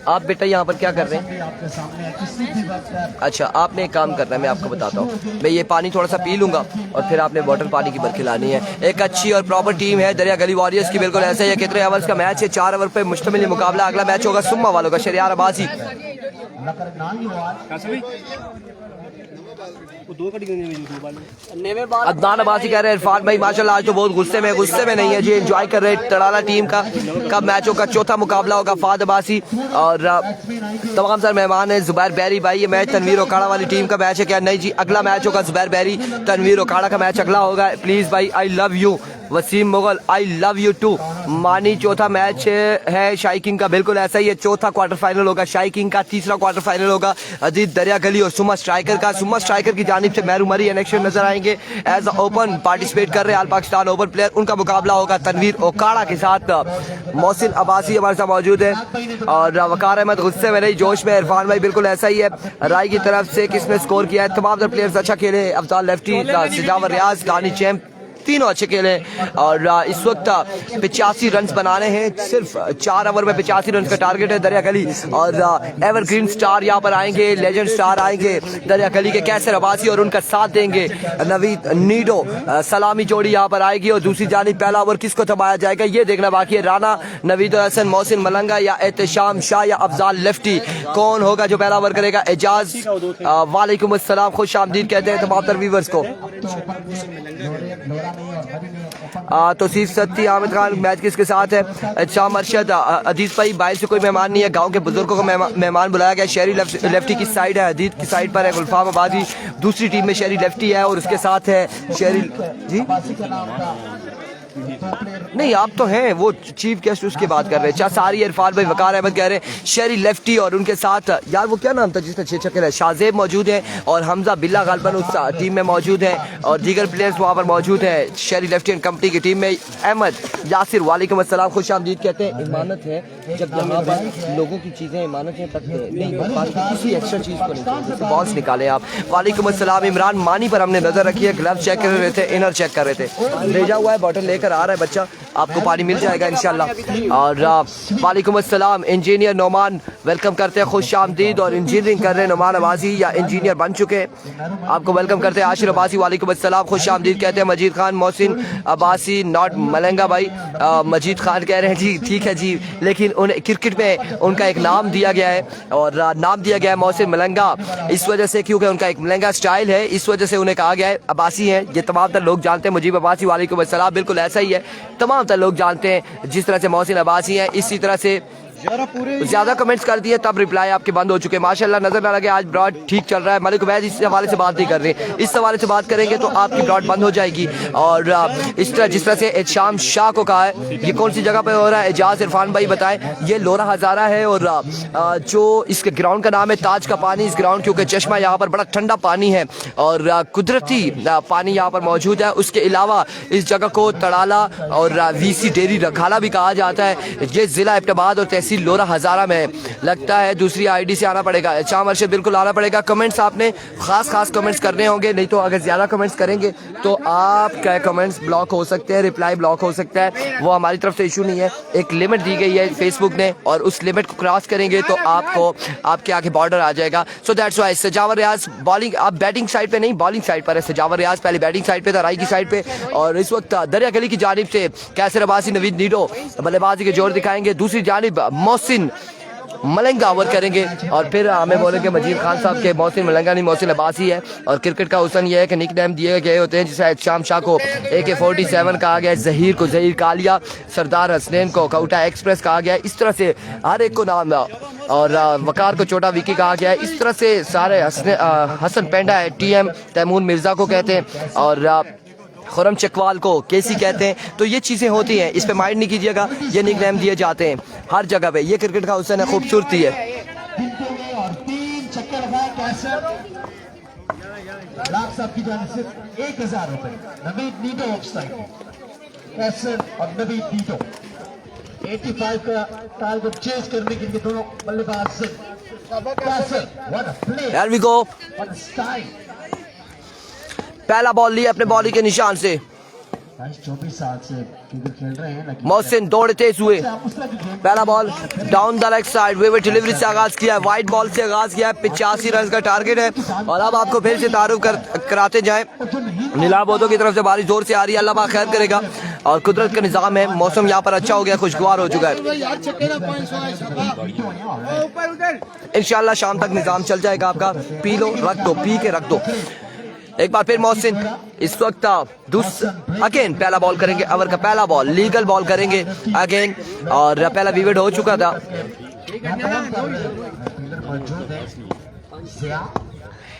आप बेटा यहाँ पर क्या कर रहे हैं? आपके सामने है, किसी भी वक्त अच्छा, आपने एक काम करना है, मैं आपको बताता हूँ। मैं ये पानी थोड़ा सा पी लूंगा और फिर आपने बॉटल पानी की खिलानी है। एक अच्छी और प्रॉपर टीम है दरिया गली वॉरियर्स की, बिल्कुल ऐसा ही है। कितने ओवर्स का मैच है? 4 ओवर पे मुश्तमिल मुकाबला। अगला मैच होगा सुम्मा वालों का, शरियार अब्बासी। अदनान अब्बासी कह रहे हैं इरफान भाई माशाल्लाह आज तो बहुत गुस्से में नहीं है जी, एंजॉय कर रहे हैं। तड़ाला टीम का कब मैचों का चौथा मुकाबला होगा। फाद अब्बासी और तमाम सारे मेहमान हैं। जुबैर बैरी भाई, ये मैच तनवीर ओकाड़ा वाली टीम का मैच है क्या? नहीं जी, अगला मैच होगा जुबैर बैरी तनवीर ओकाड़ा का मैच अगला होगा। प्लीज भाई, I love you. Wasim Mughal, I love you too. मानी चौथा मैच है शाही किंग का, बिल्कुल ऐसा ही है। चौथा क्वार्टर फाइनल होगा शाही किंग का, तीसरा क्वार्टर फाइनल होगा अजीत दरिया गली और सुमा स्ट्राइकर का। सुमा स्ट्राइकर की जानिब से महरूमरी इलेक्शन नजर आएंगे एज ओपन पार्टिसिपेट कर रहे हैं ऑल पाकिस्तान ओपन प्लेयर। उनका मुकाबला होगा तनवीर ओकाड़ा के साथ। मोहसिन अब्बासी हमारे साथ मौजूद है और वकार अहमद गुस्से में नहीं, जोश में। इरफान भाई बिल्कुल ऐसा ही है। राय की तरफ से किसने स्कोर किया है? तमाम प्लेयर्स अच्छा खेले। अफजाल लेफ्टी, सजावर रियाज, गानी चैम्प, तीनों अच्छे खेले और इस वक्त 85 रन बनाने हैं। सिर्फ 4 ओवर में 85 रन का टारगेट है दरिया गली। और एवरग्रीन स्टार यहाँ पर आएंगे, लेजेंड स्टार आएंगे दरिया गली के, कैसर अब्बासी और उनका साथ देंगे नवीद नीडो। सलामी जोड़ी यहाँ पर आएगी और दूसरी जानिब पहला ओवर किसको थमाया जाएगा ये देखना बाकी है। राना, नवीद हसन, मोहसिन मलंगा या एहतशाम शाह या अफजाल लेफ्टी, कौन होगा जो पहला ओवर करेगा? एजाज वालेकुम अस्सलाम, खुश आमदीद कहते हैं तमाम व्यूअर्स को। तौसीफ सत्ती, आमिर खान, मैच किसके साथ है? शाम अरशद, अदीज भाई बाहर से कोई मेहमान नहीं है, गांव के बुजुर्गों को मेहमान बुलाया गया। शहरी लेफ्टी की साइड है, अदीज की साइड पर है गुलफाम आबादी। दूसरी टीम में शहरी लेफ्टी है और उसके साथ है शहरी जी नहीं, आप तो हैं वो चीफ गेस्ट, उसकी बात कर रहे हैं। चाहे सारी इरफान भाई, वकार अहमद कह रहे हैं शहरी लेफ्टी और उनके साथ यार वो क्या नाम था जिसका 6 छक्के है? शाहजेब मौजूद है और हमजा बिल्ला गालबन उस टीम में मौजूद है और दीगर प्लेयर्स वहाँ पर मौजूद है शहरी लेफ्टी एंड कंपनी की टीम में। अहमद यासिर वालेकुम अस्सलाम, खुश आमदीद कहते हैं। इमानत है जब यहाँ पर लोगों की चीज़ें इमानत है तक नहीं, किसी एक्स्ट्रा चीज़ को नहीं, बॉल्स निकाले आप। वालेकुम अस्सलाम। इमरान मानी पर हमने नजर रखी है, ग्लव्स चेक कर रहे थे, इनर चेक कर रहे थे। भेजा हुआ है, बॉटल लेकर आ रहा है बच्चा, आपको पानी मिल जाएगा इंशाल्लाह। और वालेकुम अस्सलाम। इंजीनियर नोमान वेलकम करते हैं, खुश आमदीद। और इंजीनियरिंग कर रहे हैं नोमान अब्बासी या इंजीनियर बन चुके हैं, आपको वेलकम करते हैं। आशिर अब्बासी वालेकुम अस्सलाम, खुश आमदीद कहते हैं। मजीद खान, मोहसिन अब्बासी नॉट मलंगा भाई, मजीद खान कह रहे हैं जी ठीक है जी, लेकिन उन्हें क्रिकेट में उनका एक नाम दिया गया है और नाम दिया गया है मोहसिन मलंगा इस वजह से क्योंकि उनका एक मलंगा स्टाइल है, इस वजह से उन्हें कहा गया है। अब्बासी हैं ये तमाम तर लोग जानते हैं। मुजीब अब्बासी वालेकुम अस्सलाम, बिल्कुल ऐसा ही है, तमाम तर लोग जानते हैं जिस तरह से मोहसिन अब्बासी हैं। इसी तरह से ज्यादा कमेंट्स कर दिए तब रिप्लाई आपके बंद हो चुके हैं। माशाल्लाह नजर ना लगे आज ब्रॉड ठीक चल रहा है। मलिक उबैद इस हवाले से बात नहीं कर रहे, इस हवाले से बात करेंगे तो आपकी ब्रॉड बंद हो जाएगी। और इस तरह जिस तरह से एहतशाम शाह को कहा है, ये कौन सी जगह पे हो रहा है? एजाज इरफान भाई बताएं। ये लोरा हजारा है और जो इसके ग्राउंड का नाम है ताज का पानी। इस ग्राउंड क्योंकि चश्मा यहाँ पर बड़ा ठंडा पानी है और कुदरती पानी यहाँ पर मौजूद है। उसके अलावा इस जगह को तड़ाला और VC डेयरी रखाला भी कहा जाता है। ये जिला एबटाबाद और तहसील लोरा हजारा में लगता है। दूसरी ID से आना पड़ेगा, शाम अरशद बिल्कुल आना पड़ेगा। कमेंट्स आपने खास कमेंट्स करने होंगे, नहीं तो अगर ज्यादा कमेंट्स करेंगे तो आपका कमेंट्स ब्लॉक हो सकते हैं, रिप्लाई ब्लॉक हो सकता है। वो हमारी तरफ से इशू नहीं है, एक लिमिट दी गई है फेसबुक ने और उस लिमिट को क्रॉस करेंगे तो आपको आपके आगे बॉर्डर आ जाएगा। So that's why Sajawar Riaz bowling, आप बैटिंग साइड पे नहीं बॉलिंग साइड पर है। सजावर रियाज पहले बैटिंग साइड पे था, राई की साइड पे, और इस वक्त दरिया गली की जानिब से कैसर अब्बासी, नवीद नीडो बल्लेबाजी के जोर दिखाएंगे। दूसरी जानिब मोहसिन मलंगा ओवर करेंगे और फिर हमें बोलेंगे मजीद खान साहब के मोहसिन मलंगा नहीं मोहसिन अब्बासी है। और क्रिकेट का हुसन ये है कि निक नेम दिए गए होते हैं, जैसे शाम शाह को AK-47 कहा गया है, जहीर को जहीर कालिया, सरदार हसनैन को कौटा एक्सप्रेस कहा गया है, इस तरह से हर एक को नाम, और वकार को छोटा विकी कहा गया है। इस तरह से सारे हसन पेंडा है TM तैमूर मिर्ज़ा को कहते हैं, और खुरम चकवाल को KC कहते हैं। तो ये चीज़ें होती हैं, इस पे माइंड नहीं कीजिएगा, ये निक नेम दिए जाते हैं हर जगह पे। ये क्रिकेट का हुसन है, खूबसूरती है। और 3 छक्के लगाए कैसर। लाख साहब की जानिब से 1000 रुपए। नवीद नीडो ऑफ साइड कैसर और नवीद नीडो 85 का टारगेट चेज करने के लिए दोनों बल्लेबाज से Kaiser. What a play, Here we go। What a style. पहला बॉल लिया अपने बॉली के निशान से, 24 साल से क्रिकेट खेल रहे हैं, लेकिन मोहसिन दौड़े तेज हुए। मुस्लिम की गेम पहला ball down the leg side, वेवर डिलीवरी से आगाज किया है, वाइट बॉल से आगाज किया है, 85 रन का टारगेट है। और अब आपको फिर से तारुफ कराते जाएं, नीलाबोदों की तरफ से बारिश जोर से आ रही है, अल्लाह पाक खैर करेगा। और कुदरत का निज़ाम है, मौसम यहाँ पर अच्छा हो गया, खुशगवार हो चुका है। इंशाल्लाह शाम तक निज़ाम चल जाएगा आपका। पी लो, रख दो, पी के रख दो। एक बार फिर मोहसिन इस वक्त अगेन पहला बॉल करेंगे, ओवर का पहला बॉल लीगल बॉल करेंगे अगेन, और पहला विकेट हो चुका था।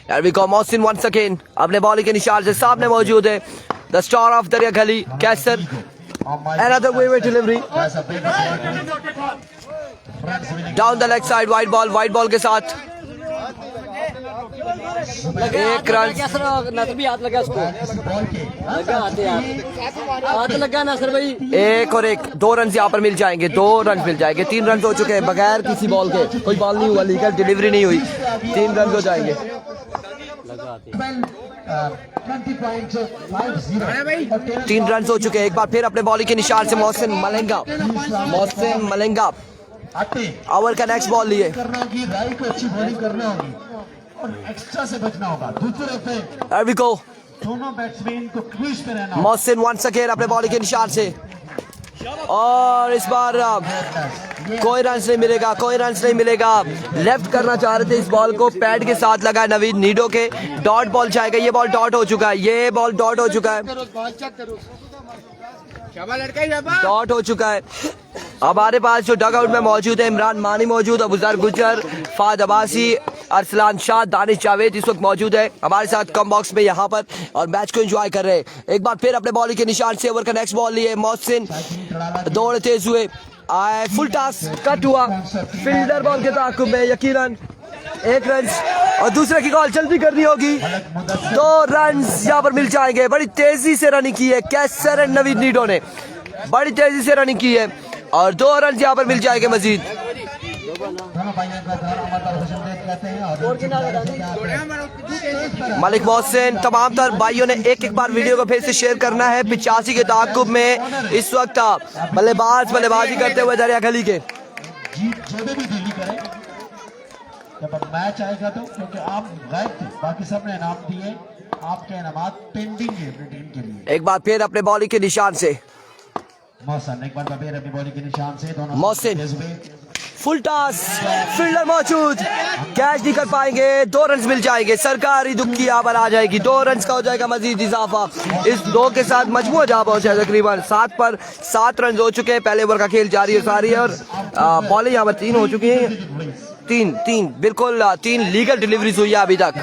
Here we go, Mohsin once again अपने बॉल के निशान से सामने मौजूद है द स्टार ऑफ दरिया गली कैसर। Another wave delivery down the leg side, white ball के साथ एक रन। हाथ लगा उसको, लगा हाथ लगा नासिर भाई। एक और एक, 2 रन यहाँ पर मिल जाएंगे, 2 रन मिल जाएंगे। 3 रन हो चुके हैं बगैर किसी बॉल के, कोई बॉल नहीं हुआ, लीगल डिलीवरी नहीं हुई, 3 रन हो जाएंगे। 3 रन हो चुके हैं। एक बार फिर अपने बॉलिंग के निशान से मोहसिन मलंगा ओवर का नेक्स्ट बॉल लिए। करना होगी, राइट को अच्छी बॉलिंग करना होगी और एक्स्ट्रा से बचना होगा। दूसरे पे Here we go, दोनों बैट्समैन को क्रीज पे रहना होगा। मोहसिन वंस अगेन अपने बॉलिंग के निशान से, और इस बार कोई रन नहीं मिलेगा, लेफ्ट करना चाह रहे थे इस बॉल को, पैड के साथ लगा नवीद नीडो के, डॉट बॉल जाएगा। ये बॉल डॉट हो चुका है, डॉट हो चुका है। हमारे पास जो डग आउट में मौजूद है, इमरान मानी मौजूद, अबूजर गुजर, फाद अब्बासी, अरसलान शाह, दानिश जावेद इस वक्त मौजूद है हमारे साथ कम बॉक्स में यहाँ पर, और मैच को एंजॉय कर रहे हैं। एक बार फिर अपने बॉलिंग के निशान से ओवर का नेक्स्ट बॉल लिए मोहसिन, दौड़ तेज हुए, आए फुल टॉस कट हुआ, फील्डर बॉल के ताक़ुब में यकीनन 1 रन, और दूसरे की कॉल जल्दी करनी होगी। 2 रन यहाँ पर मिल जाएंगे। बड़ी तेजी से रनिंग की है कैसर एंड नवीद नीडो ने, बड़ी तेजी से रनिंग की है, और 2 रन यहाँ पर मिल जाएंगे मजीद। मलिक मोहसिन तमाम तर भाइयों ने एक बार वीडियो को फिर से शेयर करना है। 85 के ताक़ुब में इस वक्त बल्लेबाजी करते हुए दरिया गली के जब मैच आएगा तो, क्योंकि आप गायब थे, बाकी सब ने इनाम दिए, आपके इनामात पेंडिंग है अपनी टीम के लिए। एक बार फिर अपने बॉलिंग के निशान से मोहसिन, एक बार फिर अपनी बॉलिंग के निशान से दोनों मोहसिन फुल टॉस, फील्डर मौजूद, कैच नहीं कर पाएंगे, 2 रन मिल जाएंगे। सरकारी दुख की यहाँ पर आ जाएगी, 2 रन का हो जाएगा मजीद इजाफा। इस 2 के साथ मजमूआ जहाँ पहुंचा है तकरीबन 7 पर 7 रन हो चुके हैं। पहले ओवर का खेल जारी है सारी, और बॉलिंग यहाँ पर 3 हो चुकी है, 3 बिल्कुल 3 लीगल डिलीवरीज हुई है अभी तक।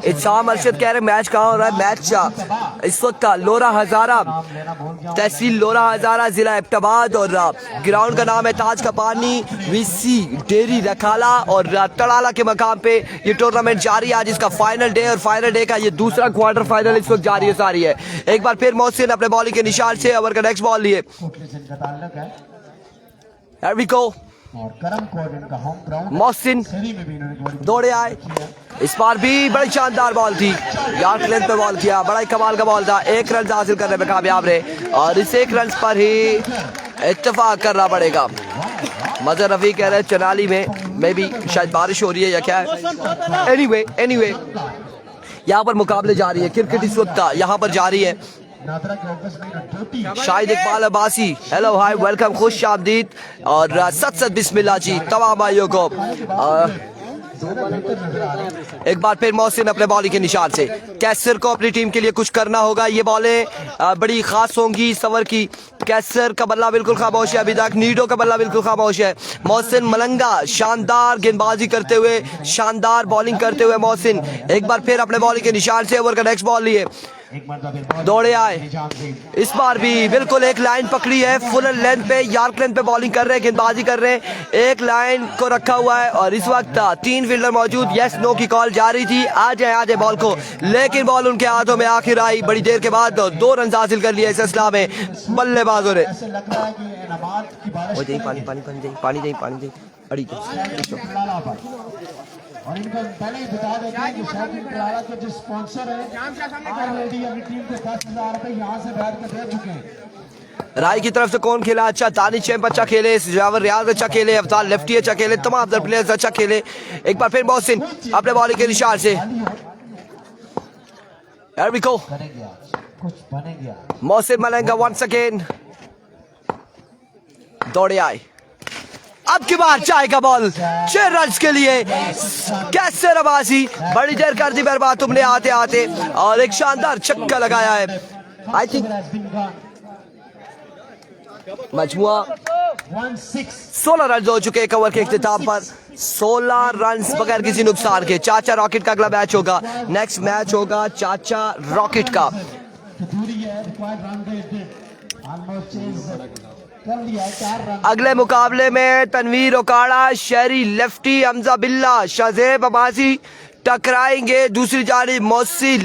इत्साम अरशद कह रहे मैच कहाँ हो रहा है? मैच इस वक्त लोरा हजारा, तहसील लोरा हजारा, जिला एबटाबाद, और ग्राउंड का नाम है ताज का पानी, VC डेरी रखाला, और तड़ाला के मकाम पे ये टूर्नामेंट जारी है। आज इसका फाइनल डे, और फाइनल डे का ये दूसरा क्वार्टर फाइनल इस वक्त जारी है सारी है। एक बार फिर मोहसिन अपने बॉलिंग के निशान से ओवर का नेक्स्ट बॉल लिए। Here we go, और करम कोड इनका होम ग्राउंड, मोहसिन में भी इन्होंने दौड़े आए, इस बार भी बड़ी शानदार बॉल थी, यार्ड लेंथ पे बॉल किया, बड़ा ही कमाल का बॉल था। 1 रन हासिल करने में कामयाब रहे, और इस 1 रन पर ही इत्तेफाक करना पड़ेगा। मजहर रफी कह रहे हैं चनाली में भी शायद बारिश हो रही है या क्या है। एनीवे यहाँ पर मुकाबले जारी है, क्रिकेट इस वक्त यहाँ पर जारी है। नादरा के ऑफिस में duty Shahid Iqbal Abbasi, hello hi welcome, खुश आमदीद और सत बिस्मिल्लाह जी तमाम भाइयों को। एक बार फिर मोहसिन अपने बॉलिंग के निशान से, कैसर को अपनी टीम के लिए कुछ करना होगा। ये बॉलें बड़ी खास होंगी सवर की। कैसर का बल्ला बिल्कुल खामोश है अभी तक, नीडो का बल्ला बिल्कुल खामोश है। मोहसिन मलंगा शानदार गेंदबाजी करते हुए, शानदार बॉलिंग करते हुए मोहसिन एक बार फिर अपने बॉलिंग के निशान से ओवर का नेक्स्ट बॉल लिए, दौड़े आए। इस बार भी बिल्कुल एक लाइन पकड़ी है, फुल लेंथ पे, यार्क लेंथ पे बॉलिंग कर रहे हैं, गेंदबाजी कर रहे हैं। एक लाइन को रखा हुआ है और इस वक्त 3 फील्डर मौजूद, यस नो की कॉल जारी थी, आ जाए बॉल को, लेकिन बॉल उनके हाथों में आखिर आई। बड़ी देर के बाद 2 रन हासिल कर लिए इस असला में बल्लेबाजों ने। पानी अड़ी और इनको पहले ही बता देते हैं कि शाकिब कलाला के जो स्पॉन्सर है ऑलरेडी अपनी टीम को 10,000 रुपए यहाँ से बैठ कर दे चुके हैं। राय की तरफ से कौन खेला अच्छा? दानिश चैंप अच्छा खेले, जावर रियाज अच्छा खेले, अफ्तार लेफ्टी अच्छा खेले, तमाम अदर प्लेयर्स अच्छा खेले। एक बार फिर मोहसिन अपने बॉलिंग के निशान से, कुछ बनेगा। मोहसिन मलंगा वंस अगेन दौड़े आए। अब की बार जाएगा बॉल 6 रन के लिए। कैसर अब्बासी बड़ी देर कर दी बर्बाद तुमने आते आते, और एक शानदार छक्का लगाया है। आई थिंक मजमुआ 16 रन हो चुके एक ओवर के इख्तिताम पर, 16 रन बगैर किसी नुकसान के। चाचा रॉकेट का अगला मैच होगा, नेक्स्ट मैच होगा चाचा रॉकेट का। अगले मुकाबले में तनवीर ओकाड़ा, शहरी लेफ्टी हमजा बिल्ला, शाजेब अब्बासी टकराएंगे। दूसरी जानिब मोहसिन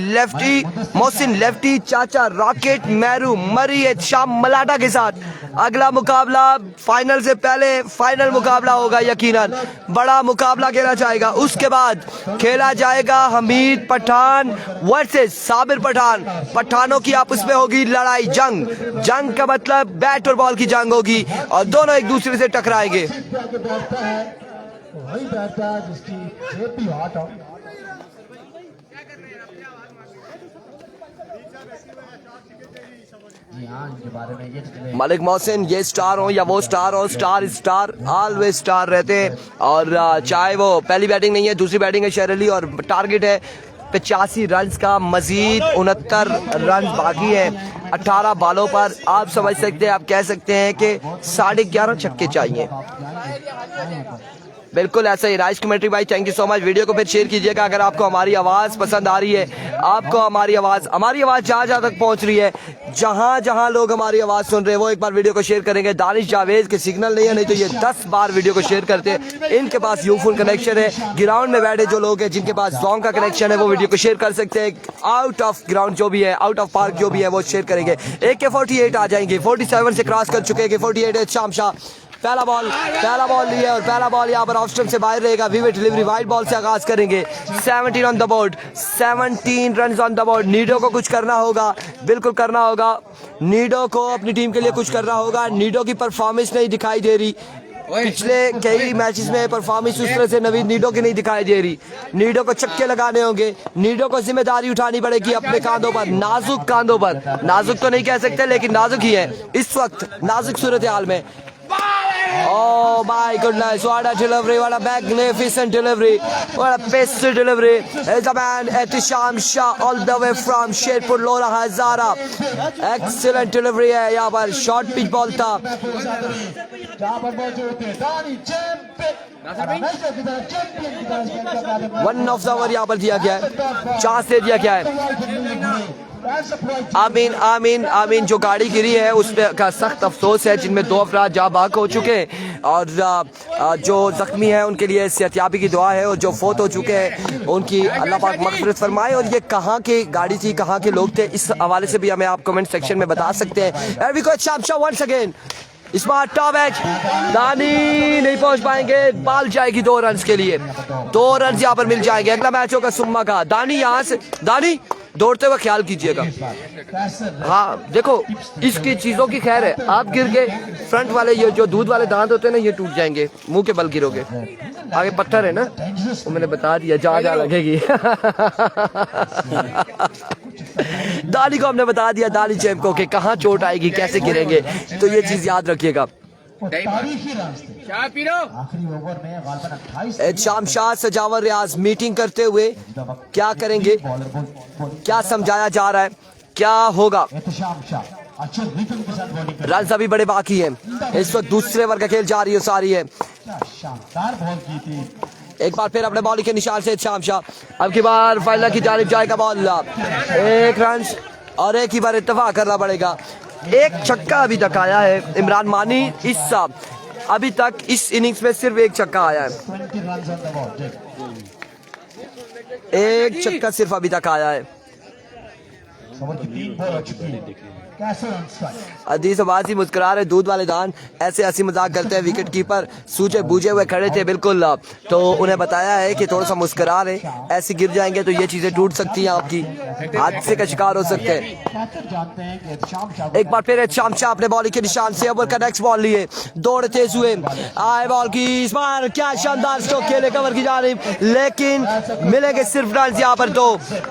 लेफ्टी, चाचा रॉकेट, मेहरू मरी, शाम मलाटा के साथ। अगला मुकाबला फाइनल से पहले फाइनल मुकाबला होगा, यकीनन बड़ा मुकाबला खेला जाएगा। उसके बाद खेला जाएगा हमीद पठान वर्सेस साबिर पठान। पठानों की आपस में होगी लड़ाई, जंग का मतलब बैट और बॉल की जंग होगी और दोनों एक दूसरे से टकराएंगे। वही बैठता है जिसकी जेब भी हॉट हो। मलिक मोहसिन ये स्टार हो या वो स्टार हो, स्टार ऑलवेज स्टार रहते हैं। और चाहे वो पहली बैटिंग नहीं है, दूसरी बैटिंग है शेर अली, और टारगेट है 85 रन का, मजीद 69 रन बाकी है 18 बालों पर। आप समझ सकते हैं, आप कह सकते हैं कि 11.5 छक्के चाहिए। बिल्कुल ऐसा ही। राइस कमेंट्री भाई thank you so much. Video को फिर शेयर कीजिएगा अगर आपको हमारी आवाज़ पसंद आ रही है, आपको हमारी आवाज़ जहाँ तक पहुँच रही है, जहाँ लोग हमारी आवाज़ सुन रहे हैं वो एक बार वीडियो को शेयर करेंगे। दानिश जावेद के सिग्नल नहीं है, नहीं तो ये 10 बार वीडियो को शेयर करते हैं। इनके पास यूफुल कनेक्शन है। ग्राउंड में बैठे जो लोग हैं जिनके पास जोंग का कनेक्शन है वो वीडियो को शेयर कर सकते हैं। आउट ऑफ ग्राउंड जो भी है, आउट ऑफ पार्क जो भी है वो शेयर करेंगे। AK-48 आ जाएंगे, 47 से क्रॉस कर चुके हैं। AK-48 है शाम शाह, पहला बॉल लिया और पहला बॉल यहाँ पर ऑफ स्टंप से बाहर रहेगा। विविड डिलीवरी वाइड बॉल से आगाज करेंगे। 17 on the board, 17 run on the board. Nido को कुछ करना होगा, बिल्कुल करना होगा। नीडो को अपनी टीम के लिए कुछ करना होगा। नीडो की परफॉर्मेंस नहीं दिखाई दे रही, पिछले कई मैचेस में परफॉर्मेंस उस तरह से नवीद नीडो की नहीं दिखाई दे रही। नीडो को छक्के लगाने होंगे, नीडो को जिम्मेदारी उठानी पड़ेगी अपने कांधों पर, नाजुक कांधों पर। नाजुक तो नहीं कह सकते लेकिन नाजुक ही है इस वक्त, नाजुक सूरत हाल में। Oh my goodness, what a delivery, what a magnificent delivery, what a pistol delivery. It's a man, Ehtisham Shah, all the way from Sherpur Lora Hazara. Excellent delivery है यहाँ पर, शॉर्ट पिच बॉल था। One of the over यहाँ पर दिया गया है, chance दे दिया गया है। आमीन जो गाड़ी गिरी है उस पर का सख्त अफसोस है, जिनमें 2 अफराद जाँ बाग हो चुके हैं और जो जख्मी है उनके लिए सेहतयाबी की दुआ है, और जो फोत हो चुके हैं उनकी अल्लाह पाक मग़फ़िरत फरमाए। और ये कहाँ की गाड़ी थी, कहाँ के लोग थे, इस हवाले से भी हमें आप कमेंट सेक्शन में बता सकते हैं। Once again smart top edge, दानी नहीं पहुंच पाएंगे, बाल जाएगी 2 रन के लिए, 2 रन यहाँ पर मिल जाएंगे। अगला मैच होगा सुम्मा का। दानी यहाँ से, दानी दौड़ते हुए ख्याल कीजिएगा। हाँ देखो इसकी चीजों की खैर है, आप गिर के फ्रंट वाले ये जो दूध वाले दांत होते हैं ना ये टूट जाएंगे, मुंह के बल गिरोगे। आगे पत्थर है ना, वो मैंने बता दिया, जा लगेगी। दानी को हमने बता दिया, दानी चैंप को, कि कहाँ चोट आएगी, कैसे गिरेंगे, तो ये चीज याद रखिएगा। तारीखी रन थे आखिरी ओवर में गालबन 28 शाम शाह सजावर रियाज मीटिंग करते हुए क्या करेंगे, क्या समझाया जा रहा है, क्या होगा। एहतशाम शाह अच्छे रिदम के साथ बॉलिंग कर रन अभी बड़े बाकी है, इस वक्त दूसरे ओवर का खेल जारी है, सारी है। शानदार बॉल की थी। एक बार फिर अपने बॉलिंग के निशान से शाम शाह, अब की बार फाइनल की जानिब जाएगा बॉल, एक रन और एक ही बार इत्तेफाक करना पड़ेगा। एक छक्का अभी तक आया है इमरान मानी, इस साल अभी तक इस इनिंग्स में सिर्फ एक छक्का आया है, 20 runs on the board. एक छक्का सिर्फ अभी तक आया है। ओवर की 3 बॉल हो चुकी है। कैसे रन स्ट्राइक? अदीस अब्बासी मुस्कुरा रहे, दूध वाले दान ऐसे हंसी मजाक करते हैं। विकेट कीपर सूझे बूझे हुए खड़े थे बिल्कुल, तो उन्हें बताया है कि थोड़ा सा मुस्कुरा रहे, ऐसे गिर जाएंगे तो ये चीजें टूट सकती हैं, आपकी हादसे का शिकार हो सकते हैं। कैप्टन जानते हैं कि एहतशाम शाह एक बार फिर शाम शाह अपने बॉलिंग के निशान से ओवर का नेक्स्ट बॉल लिए, दौड़ तेज हुए, आए बॉल की इस बार क्या शानदार स्ट्रोक खेले कवर की जानिब, लेकिन मिलेंगे सिर्फ रन यहाँ पर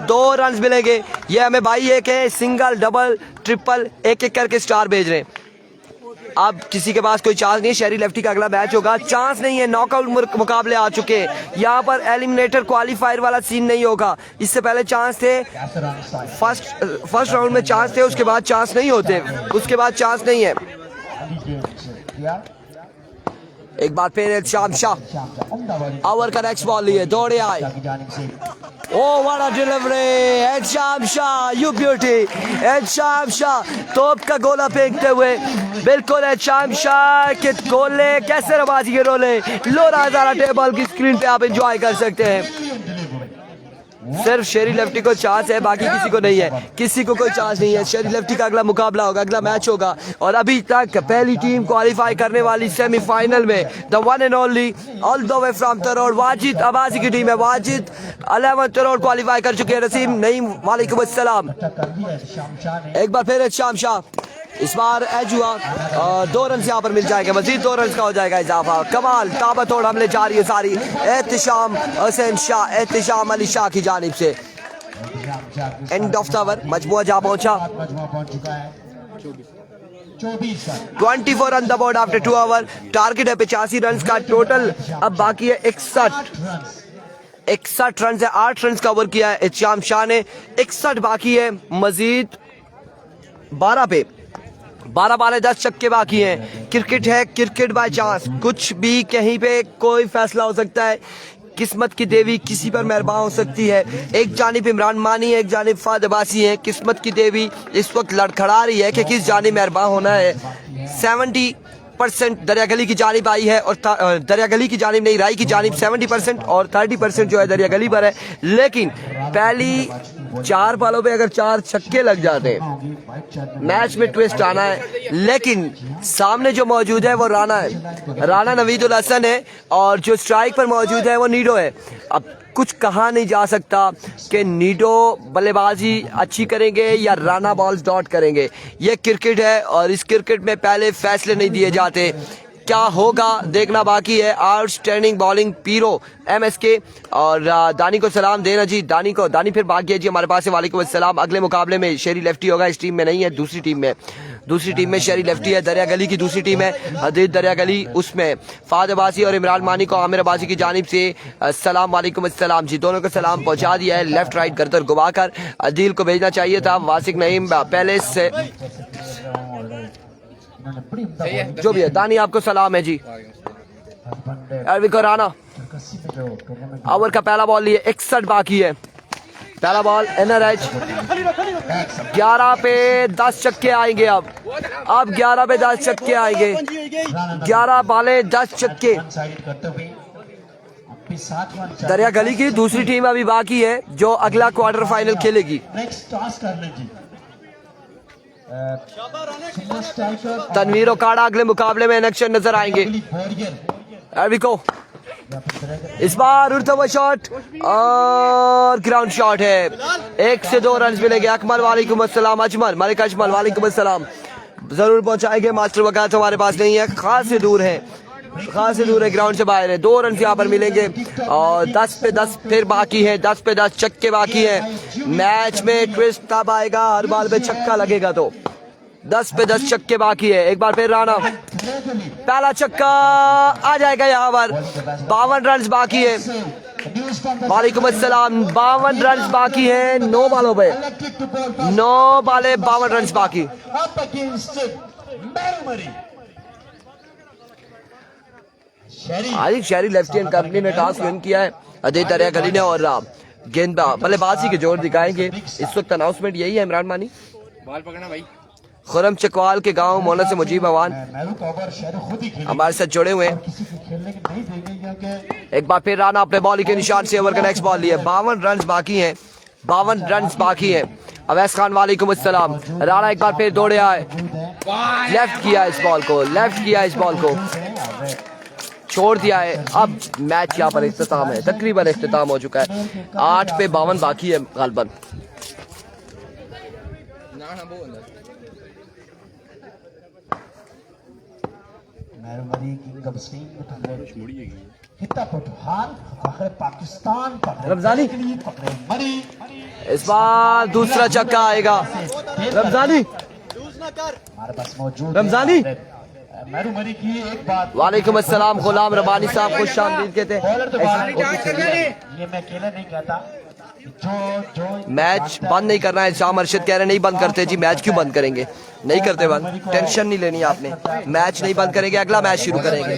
दो रन मिलेंगे। ये हमें भाई एक है सिंगल डबल ट्रिपल एक एक करके स्टार भेज रहे हैं। अब किसी के पास कोई चांस नहीं, शहरी लेफ्टी का अगला मैच होगा, चांस नहीं है, नॉकआउट मुकाबले आ चुके हैं, यहाँ पर एलिमिनेटर क्वालिफायर वाला सीन नहीं होगा। इससे पहले चांस थे, कैसे रन स्ट्राइक? फर्स्ट राउंड में चांस थे, उसके बाद चांस नहीं होते, उसके बाद चांस नहीं है। अली गेम से किया एक बार फिर शाम शाह शाम शाह उम्दा बॉलिंग ओवर का नेक्स्ट बॉल लिए, दौड़े आए, की जानिब से ओ व्हाट अ डिलीवरी, एड Sham Shah, you beauty, add Sham Shah तोप का गोला फेंकते हुए, बिल्कुल एड शाम शाह के गोले कैसे रबाजी के रोले, लोरा हजारा टेबल की स्क्रीन पे आप एंजॉय कर सकते हैं। सिर्फ शेरी लेफ्टी को चांस है, बाकी किसी को नहीं है, किसी को कोई चांस नहीं है। शेरी लेफ्टी का अगला मुकाबला होगा, अगला मैच होगा, और अभी तक पहली टीम क्वालिफाई करने वाली सेमीफाइनल में the one and only all the way from तरोड़ वाजिद अब्बासी की टीम है। वाजिद 11 तरोड़ क्वालिफाई कर चुके हैं। रसीम नईम वालेकुम अस्सलाम। कर दिया शाम शाह ने। एक बार फिर शाम शाह, इस बार एज हुआ, 2 रन यहाँ पर मिल जाएंगे, मजीद 2 रन का हो जाएगा इजाफा। कमाल ताबतोड़ हमले जारी है सारी, एहतशाम हुसैन शाह, एहतशाम अली शाह की जानिब से। एंड ऑफ द ओवर, मजमुआ जहाँ पहुंचा, मजमुआ पहुंच चुका है 24 run. 24 on the board after 2 over. Target है 85 रन का टोटल, अब बाकी है 61 रन है, 8 रन का ओवर किया है एहतशाम शाह ने, 61 बाकी है, मजीद 12 बाले 10 छक्के बाकी हैं। क्रिकेट है, क्रिकेट बाय चांस, कुछ भी कहीं पे कोई फैसला हो सकता है, किस्मत की देवी किसी पर मेहरबान हो सकती है। एक जानिब इमरान मानी है, एक जानिब फाद अब्बासी है, किस्मत की देवी इस वक्त लड़खड़ा रही है कि किस जानिब मेहरबान होना है। 70% दरियागली की जानिब आई है, और दरियागली की जानिब नहीं, राई की जानिब 70% और 30% जो है दरियागली पर है। लेकिन पहली 4 बालों पे अगर 4 छक्के लग जाते हैं, मैच में ट्विस्ट आना है। लेकिन सामने जो मौजूद है वो राना है, राना नवीदुल हसन है, और जो स्ट्राइक पर मौजूद है वो नीडो है। अब कुछ कहा नहीं जा सकता कि नीडो बल्लेबाजी अच्छी करेंगे या राना बॉल्स डॉट करेंगे। ये क्रिकेट है, और इस क्रिकेट में पहले फैसले नहीं दिए जाते। क्या होगा देखना बाकी है। आउटस्टैंडिंग बॉलिंग पीरो MSK, और दानी को सलाम देना जी, दानी फिर भाग गया जी हमारे पास है, वालेकुम अस्सलाम। अगले मुकाबले में शेरी लेफ्टी होगा, इस टीम में नहीं है, दूसरी टीम में शेरी लेफ्टी है, दरिया गली की दूसरी टीम है, हदीद दरिया गली, उसमें फाद अब्बासी और इमरान मानी को आमिर अब्बासी की जानिब से सलाम, वालेकुम अस्सलाम जी, दोनों को सलाम पहुंचा दिया है। लेफ्ट राइट करतर घुमाकर अदील को भेजना चाहिए था, वासिक नईम पहले से जो भी है। दानी आपको सलाम है जी। अरविको राना ओवर का पहला बॉल लिए, 61 बाकी है, पहला बॉल NRH 11 पे 10 छक्के आएंगे। अब 11 पे 10 छक्के आएंगे, 11 बाले 10 छक्के। दरिया गली की दूसरी टीम अभी बाकी है, जो अगला क्वार्टर फाइनल खेलेगी। तनवीर ओकाड़ा अगले मुकाबले में एक्शन नजर आएंगे। अरविको इस बार उड़ता हुआ शॉट और ग्राउंड शॉट है, 1 से 2 रन मिलेंगे। अकमल वालेकुम अस्सलाम, अजमल मलिक अजमल वालेकुम अस्सलाम। जरूर पहुंचाएंगे, मास्टर वकालत हमारे पास नहीं है, खास से दूर है। खासी दूर है, ग्राउंड से बाहर है। 2 रन यहाँ पर मिलेंगे और 10 पे 10 फिर बाकी है, 10 पे 10 छक्के बाकी है। मैच में ट्विस्ट तब आएगा हर बाल पे छक्का लगेगा तो। 10 पे 10 छक्के बाकी है। एक बार फिर राणा, पहला छक्का आ जाएगा यहाँ पर। 52 रन बाकी है। वालेकुम अस्सलाम। 52 रन बाकी है 9 बालों पे, 9 बाले 52 रन बाकी। आरिफ शहरी लेफ्ट हैंड कंपनी ने टॉस विन किया है अजय दरिया गली ने और गेंद बल्लेबाजी के जोर दिखाएंगे। इस वक्त अनाउंसमेंट यही है इमरान मानी। बाल पकड़ना भाई। खुरम चकवाल के गांव मोहल्ला से मुजीब अवान हमारे साथ जुड़े हुए हैं। एक बार फिर राणा अपने बॉलिंग के निशान से ओवर का नेक्स्ट बॉल लिए। 52 रन बाकी हैं, 52 रन बाकी हैं। अवैस खान वालेकुम अस्सलाम। राणा एक बार फिर दौड़े आए, लेफ्ट किया इस बॉल को, लेफ्ट किया इस बॉल को, छोड़ दिया है। अब मैच यहाँ पर इख्तिताम है, तकरीबन इख्तिताम हो चुका है। 8 पे 52 बाकी है गालबन। रमजानी इस बार दूसरा छक्का आएगा। रमजानी, रमजानी वालेकुम अस्सलाम। गुलाम रबानी साहब खुश आमदीद कहते हैं। ये मैं अकेला नहीं कहता, मैच बंद नहीं करना है। शाह अरशद कह रहे नहीं बंद करते जी। मैच क्यों बंद करेंगे, नहीं करते बंद, टेंशन नहीं लेनी आपने। मैच नहीं बंद करेंगे, अगला मैच शुरू करेंगे,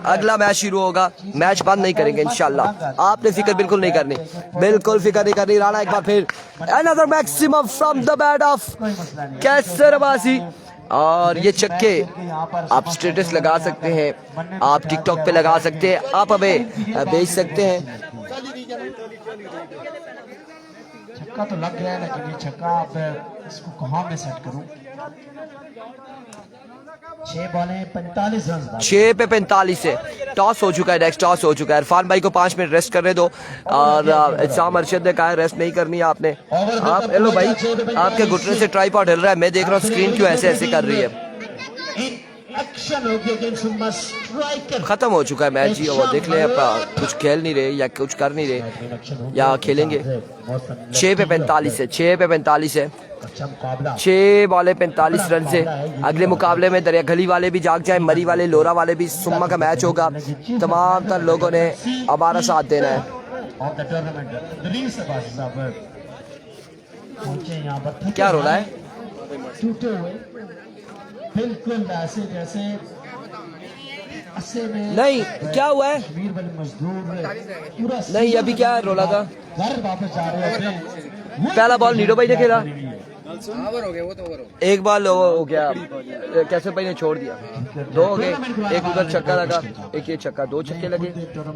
अगला मैच शुरू होगा। मैच बंद नहीं करेंगे इंशाल्लाह। आपने फिक्र बिल्कुल नहीं करनी, बिल्कुल फिक्र नहीं करनी। राणा एक बार फिर another maximum from the bat of Kaiser Abbasi. और ये छक्के आप स्टेटस लगा सकते हैं, आप टिकटॉक पे लगा सकते हैं, आप हमें भेज सकते हैं। छक्का तो लग गया है, लेकिन ये छक्का अब इसको कहाँ में सेट करूं। 6 बॉलें 45 रन। 6 पे 45 है। टॉस हो चुका है, नेक्स्ट टॉस हो चुका है। इरफान भाई को 5 मिनट रेस्ट करने दो। और शाह अरशद ने कहा रेस्ट नहीं करनी है आपने। आप हेलो भाई, आपके घुटने से ट्राइपॉड हिल रहा है, मैं देख रहा हूँ स्क्रीन क्यों ऐसे ऐसे कर रही है। खत्म हो चुका है मैच जी। और देख ले कुछ खेल नहीं रहे या कुछ कर नहीं रहे या खेलेंगे। 6 पे 45 है, 6 पे 45 है। 6 बॉले 45 रन से। अगले मुकाबले में दरिया गली वाले भी जाग जाए, मरी वाले, लोरा वाले भी। सुम्मा का मैच होगा। तमाम तर लोगों ने हमारा साथ देना है। क्या रोला है? बिल्कुल ऐसे जैसे नहीं, क्या हुआ है? नहीं, अभी क्या रोला था? घर वापस जा रहे हैं। पहला बॉल नीडो भाई ने खेला, ओवर हो गया, वो तो ओवर हो एक बॉल हो गया, कैसे भाई ने छोड़ दिया। 2 हो गए, एक उधर छक्का लगा, एक ये छक्का, 2 छक्के लगे,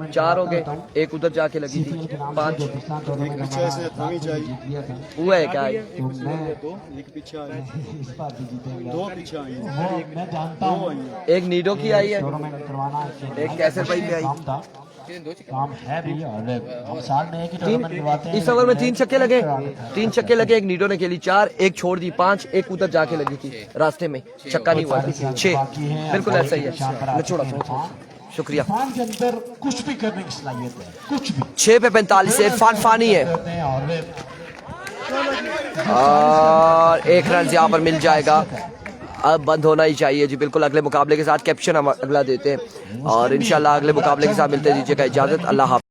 4 हो गए, एक उधर जाके लगी थी, 5 हुआ है। क्या है? एक नीडो की आई है, एक कैसे भाई भी आई। काम है भी और साल में एक ही टूर्नामेंट करवाते हैं। इस ओवर में 3 छक्के लगे, 3 छक्के लगे। एक नीडो ने खेली 4, एक छोड़ दी 5, एक उधर जाके लगी थी रास्ते में, छक्का नहीं हुआ। 6 बिल्कुल ऐसा ही है। मैं छोड़ा था, शुक्रिया। इरफान के अंदर कुछ भी करने की सलाहियत है, कुछ भी। 6 पे 45 है। इरफान फानी है और 1 रन यहाँ पर मिल जाएगा। अब बंद होना ही चाहिए जी, बिल्कुल। अगले मुकाबले के साथ कैप्शन हम अगला देते हैं और इंशाल्लाह अगले मुकाबले के साथ मिलते दीजिएगा इजाजत। अल्लाह हाफ़िज़।